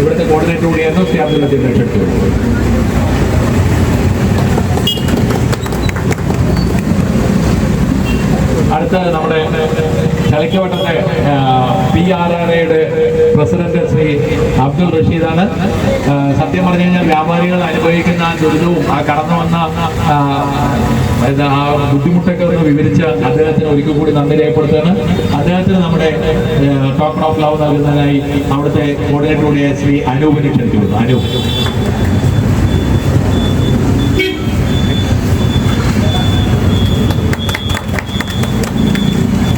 ഇവിടുത്തെ കോർഡിനേറ്റർ കൂടിയായിരുന്നു ശ്രീ അബ്ദുൽ ലത്തീഫിനെ ക്ഷണിച്ചു. അടുത്ത നമ്മുടെ ചളിക്കവട്ടത്തെ PRRAയുടെ പ്രസിഡന്റ് ശ്രീ അബ്ദുൾ റഷീദാണ്. സത്യം പറഞ്ഞു കഴിഞ്ഞാൽ വ്യാപാരികൾ അനുഭവിക്കുന്ന ദുരിതവും ആ കടന്നു വന്ന ആ ബുദ്ധിമുട്ടൊക്കെ ഒന്ന് വിവരിച്ച് അദ്ദേഹത്തിന് ഒരിക്കൽ കൂടി നന്ദി രേഖപ്പെടുത്തുകയാണ്. അദ്ദേഹത്തിന് നമ്മുടെ ടോക്കൺ ഓഫ് ലവ് നൽകുന്നതിനായി അവിടുത്തെ കോർഡിനേറ്റർ കൂടിയായ ശ്രീ അനൂപിനെ ക്ഷണിക്കുന്നു. അനൂപ്.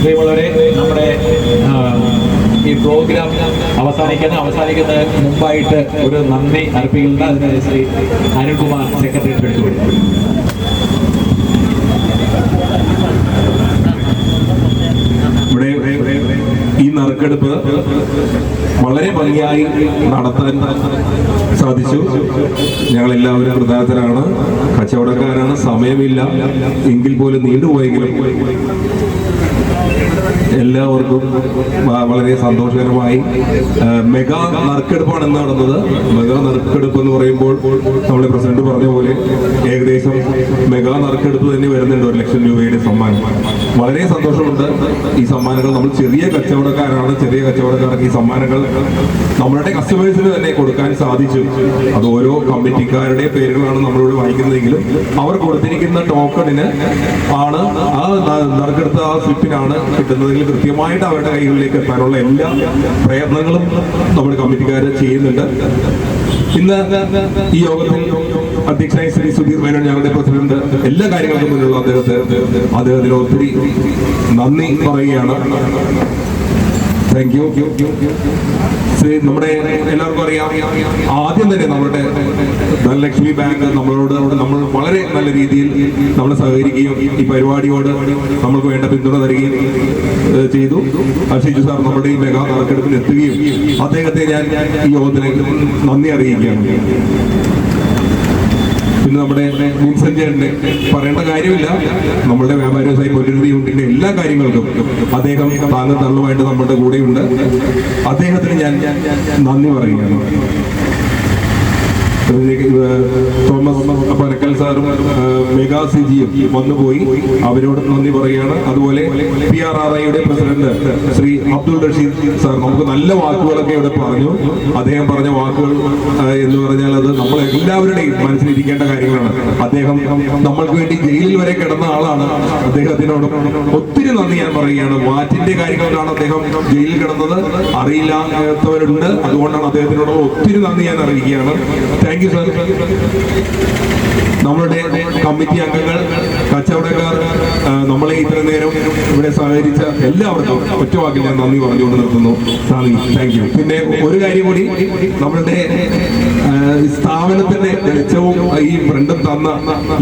പ്രിയമുള്ളവരെ, നമ്മുടെ ഈ പ്രോഗ്രാം അവസാനിക്കുന്നതിന് മുമ്പായിട്ട് ഒരു നന്ദി അർപ്പിക്കുന്നുണ്ട്. അതിന് ശ്രീ അരുൺകുമാർ സെക്രട്ടറി ക്ഷണിച്ചു. ഇവിടെ ഈ നറുക്കെടുപ്പ് വളരെ ഭംഗിയായി നടത്താൻ സാധിച്ചു. ഞങ്ങളെല്ലാവരും കൃതാർത്ഥരാണ്. കച്ചവടക്കാരാണ്, സമയമില്ല എങ്കിൽ പോലും നീണ്ടുപോയെങ്കിലും എല്ലാവർക്കും വളരെ സന്തോഷകരമായി. മെഗാ നറുക്കെടുപ്പാണ് ഇന്ന് നടന്നത്. മെഗാ നറുക്കെടുപ്പ് എന്ന് പറയുമ്പോൾ നമ്മുടെ പ്രസിഡന്റ് പറഞ്ഞ പോലെ ഏകദേശം മെഗാ നറുക്കെടുപ്പ് തന്നെ വരുന്നുണ്ട്. 1 ലക്ഷം രൂപയുടെ സമ്മാനം. വളരെ സന്തോഷമുണ്ട്. ഈ സമ്മാനങ്ങൾ നമ്മൾ ചെറിയ കച്ചവടക്കാർക്ക് ഈ സമ്മാനങ്ങൾ നമ്മളുടെ കസ്റ്റമേഴ്സിന് തന്നെ കൊടുക്കാൻ സാധിച്ചു. അത് ഓരോ കമ്മിറ്റിക്കാരുടെ പേരുകളാണ് നമ്മളിവിടെ വായിക്കുന്നതെങ്കിലും അവർ കൊടുത്തിരിക്കുന്ന ടോക്കണിന് ആണ്, ആ നറുക്കെടുത്ത ആ സ്ലിപ്പിനാണ് കിട്ടുന്നതെങ്കിൽ കൃത്യമായിട്ട് അവരുടെ കൈകളിലേക്ക് എത്താനുള്ള എല്ലാ പ്രയത്നങ്ങളും നമ്മുടെ കമ്മിറ്റിക്കാർ ചെയ്യുന്നുണ്ട്. ഇന്ന് ഈ യോഗത്തിൽ അധ്യക്ഷനായി ശ്രീ സുധീർ മേനോൻ, ഞങ്ങളുടെ പ്രസിഡന്റ്, എല്ലാ കാര്യങ്ങൾക്കും മുന്നിലുള്ള അദ്ദേഹത്തിന് ഒത്തിരി നന്ദി പറയുകയാണ്. Thank you. നമ്മുടെ എല്ലാവർക്കും അറിയാം, ആദ്യം തന്നെ നമ്മുടെ ധനലക്ഷ്മി ബാങ്ക് നമ്മൾ വളരെ നല്ല രീതിയിൽ നമ്മൾ സഹകരിക്കുകയും ഈ പരിപാടിയോട് നമ്മൾക്ക് വേണ്ട പിന്തുണ തരികയും ചെയ്തു. ഷിജു സാർ നമ്മുടെ ഈ മെഗാ നറുക്കെടുപ്പിന് എത്തുകയും അദ്ദേഹത്തെ ഞാൻ ഈ യോഗത്തിലേക്ക് നന്ദി അറിയിക്കുകയാണ്. പിന്നെ നമ്മുടെ വിൻസെന്റ് പറയേണ്ട കാര്യമില്ല, നമ്മുടെ വ്യാപാര വ്യവസായ പുനരുദ്ധി യൂണിറ്റിന്റെ എല്ലാ കാര്യങ്ങൾക്കും അദ്ദേഹം താങ്ങും തള്ളുമായിട്ട് നമ്മുടെ കൂടെയുണ്ട്. അദ്ദേഹത്തിന് ഞാൻ നന്ദി പറയുകയാണ്. തോമസ് പനക്കൽ സാറും മെഗാ സിജിയും വന്നുപോയി, അവരോട് നന്ദി പറയുകയാണ്. അതുപോലെ PRRIയുടെ പ്രസിഡന്റ് ശ്രീ അബ്ദുൾ റഷീദ് സാർ നമുക്ക് നല്ല വാക്കുകളൊക്കെ ഇവിടെ പറഞ്ഞു. അദ്ദേഹം പറഞ്ഞ വാക്കുകൾ എന്ന് പറഞ്ഞാൽ അത് നമ്മൾ എല്ലാവരുടെയും മനസ്സിലിരിക്കേണ്ട കാര്യങ്ങളാണ്. അദ്ദേഹം നമ്മൾക്ക് വേണ്ടി ജയിലിൽ വരെ കിടന്ന ആളാണ്. അദ്ദേഹത്തിനോട് ഒത്തിരി നന്ദി ഞാൻ പറയുകയാണ്. വാറ്റിന്റെ കാര്യങ്ങളിലാണ് അദ്ദേഹം ജയിലിൽ കിടന്നത്, അറിയില്ലാത്തവരുണ്ട്. അതുകൊണ്ടാണ് അദ്ദേഹത്തിനോട് ഒത്തിരി നന്ദി ഞാൻ അറിയിക്കുകയാണ്. Thank you sir. നമ്മളുടെ കമ്മിറ്റി അംഗങ്ങൾ, കച്ചവടക്കാർ, നമ്മളെ ഇത്ര നേരം ഇവിടെ സഹകരിച്ച എല്ലാവർക്കും ഒറ്റവാക്കിൽ ഞാൻ നന്ദി പറഞ്ഞുകൊണ്ട് നിർത്തുന്നു. Thank you. പിന്നെ ഒരു കാര്യം കൂടി, നമ്മളുടെ സ്ഥാപനത്തിന്റെ വെളിച്ചവും ഈ ഫ്രണ്ടും തന്ന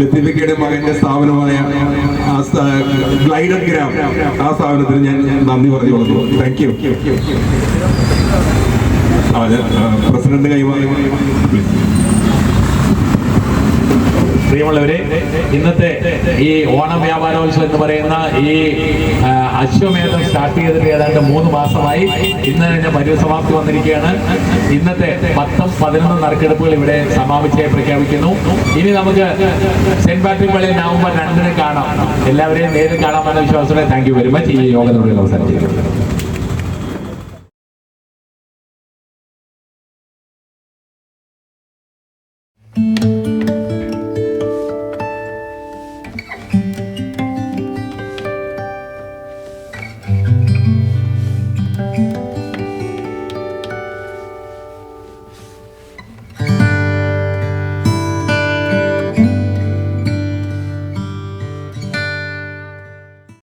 ലത്തീഫയുടെ മകന്റെ സ്ഥാപനമായ ഗ്ലൈഡഡ് ഗ്രാം, ആ സ്ഥാപനത്തിന് ഞാൻ നന്ദി പറഞ്ഞുകൊള്ളുന്നു. Thank you. പ്രസിഡന്റ് കൈമാറി. പ്രിയമുള്ളവരെ, ഇന്നത്തെ ഈ ഓണം വ്യാപാരോത്സവം എന്ന് പറയുന്ന ഈ അശ്വമേധം സ്റ്റാർട്ട് ചെയ്തിട്ട് ഏതാണ്ട് 3 മാസമായി. ഇന്ന് തന്നെ പരിസമാപ്തി വന്നിരിക്കുകയാണ്. ഇന്നത്തെ 10ഉം 11ഉം നറുക്കെടുപ്പുകൾ ഇവിടെ സമാപിച്ചായി പ്രഖ്യാപിക്കുന്നു. ഇനി നമുക്ക് സെന്റ് പാട്രിക് പള്ളിയിൽ നവംബർ 2-ന് കാണാം. എല്ലാവരെയും നേരിൽ കാണാമെന്ന വിശ്വാസത്തോടെ താങ്ക് യു വെരി മച്ച്. ഈ യോഗം ഇവിടെ അവസാനിച്ചിരിക്കുന്നു.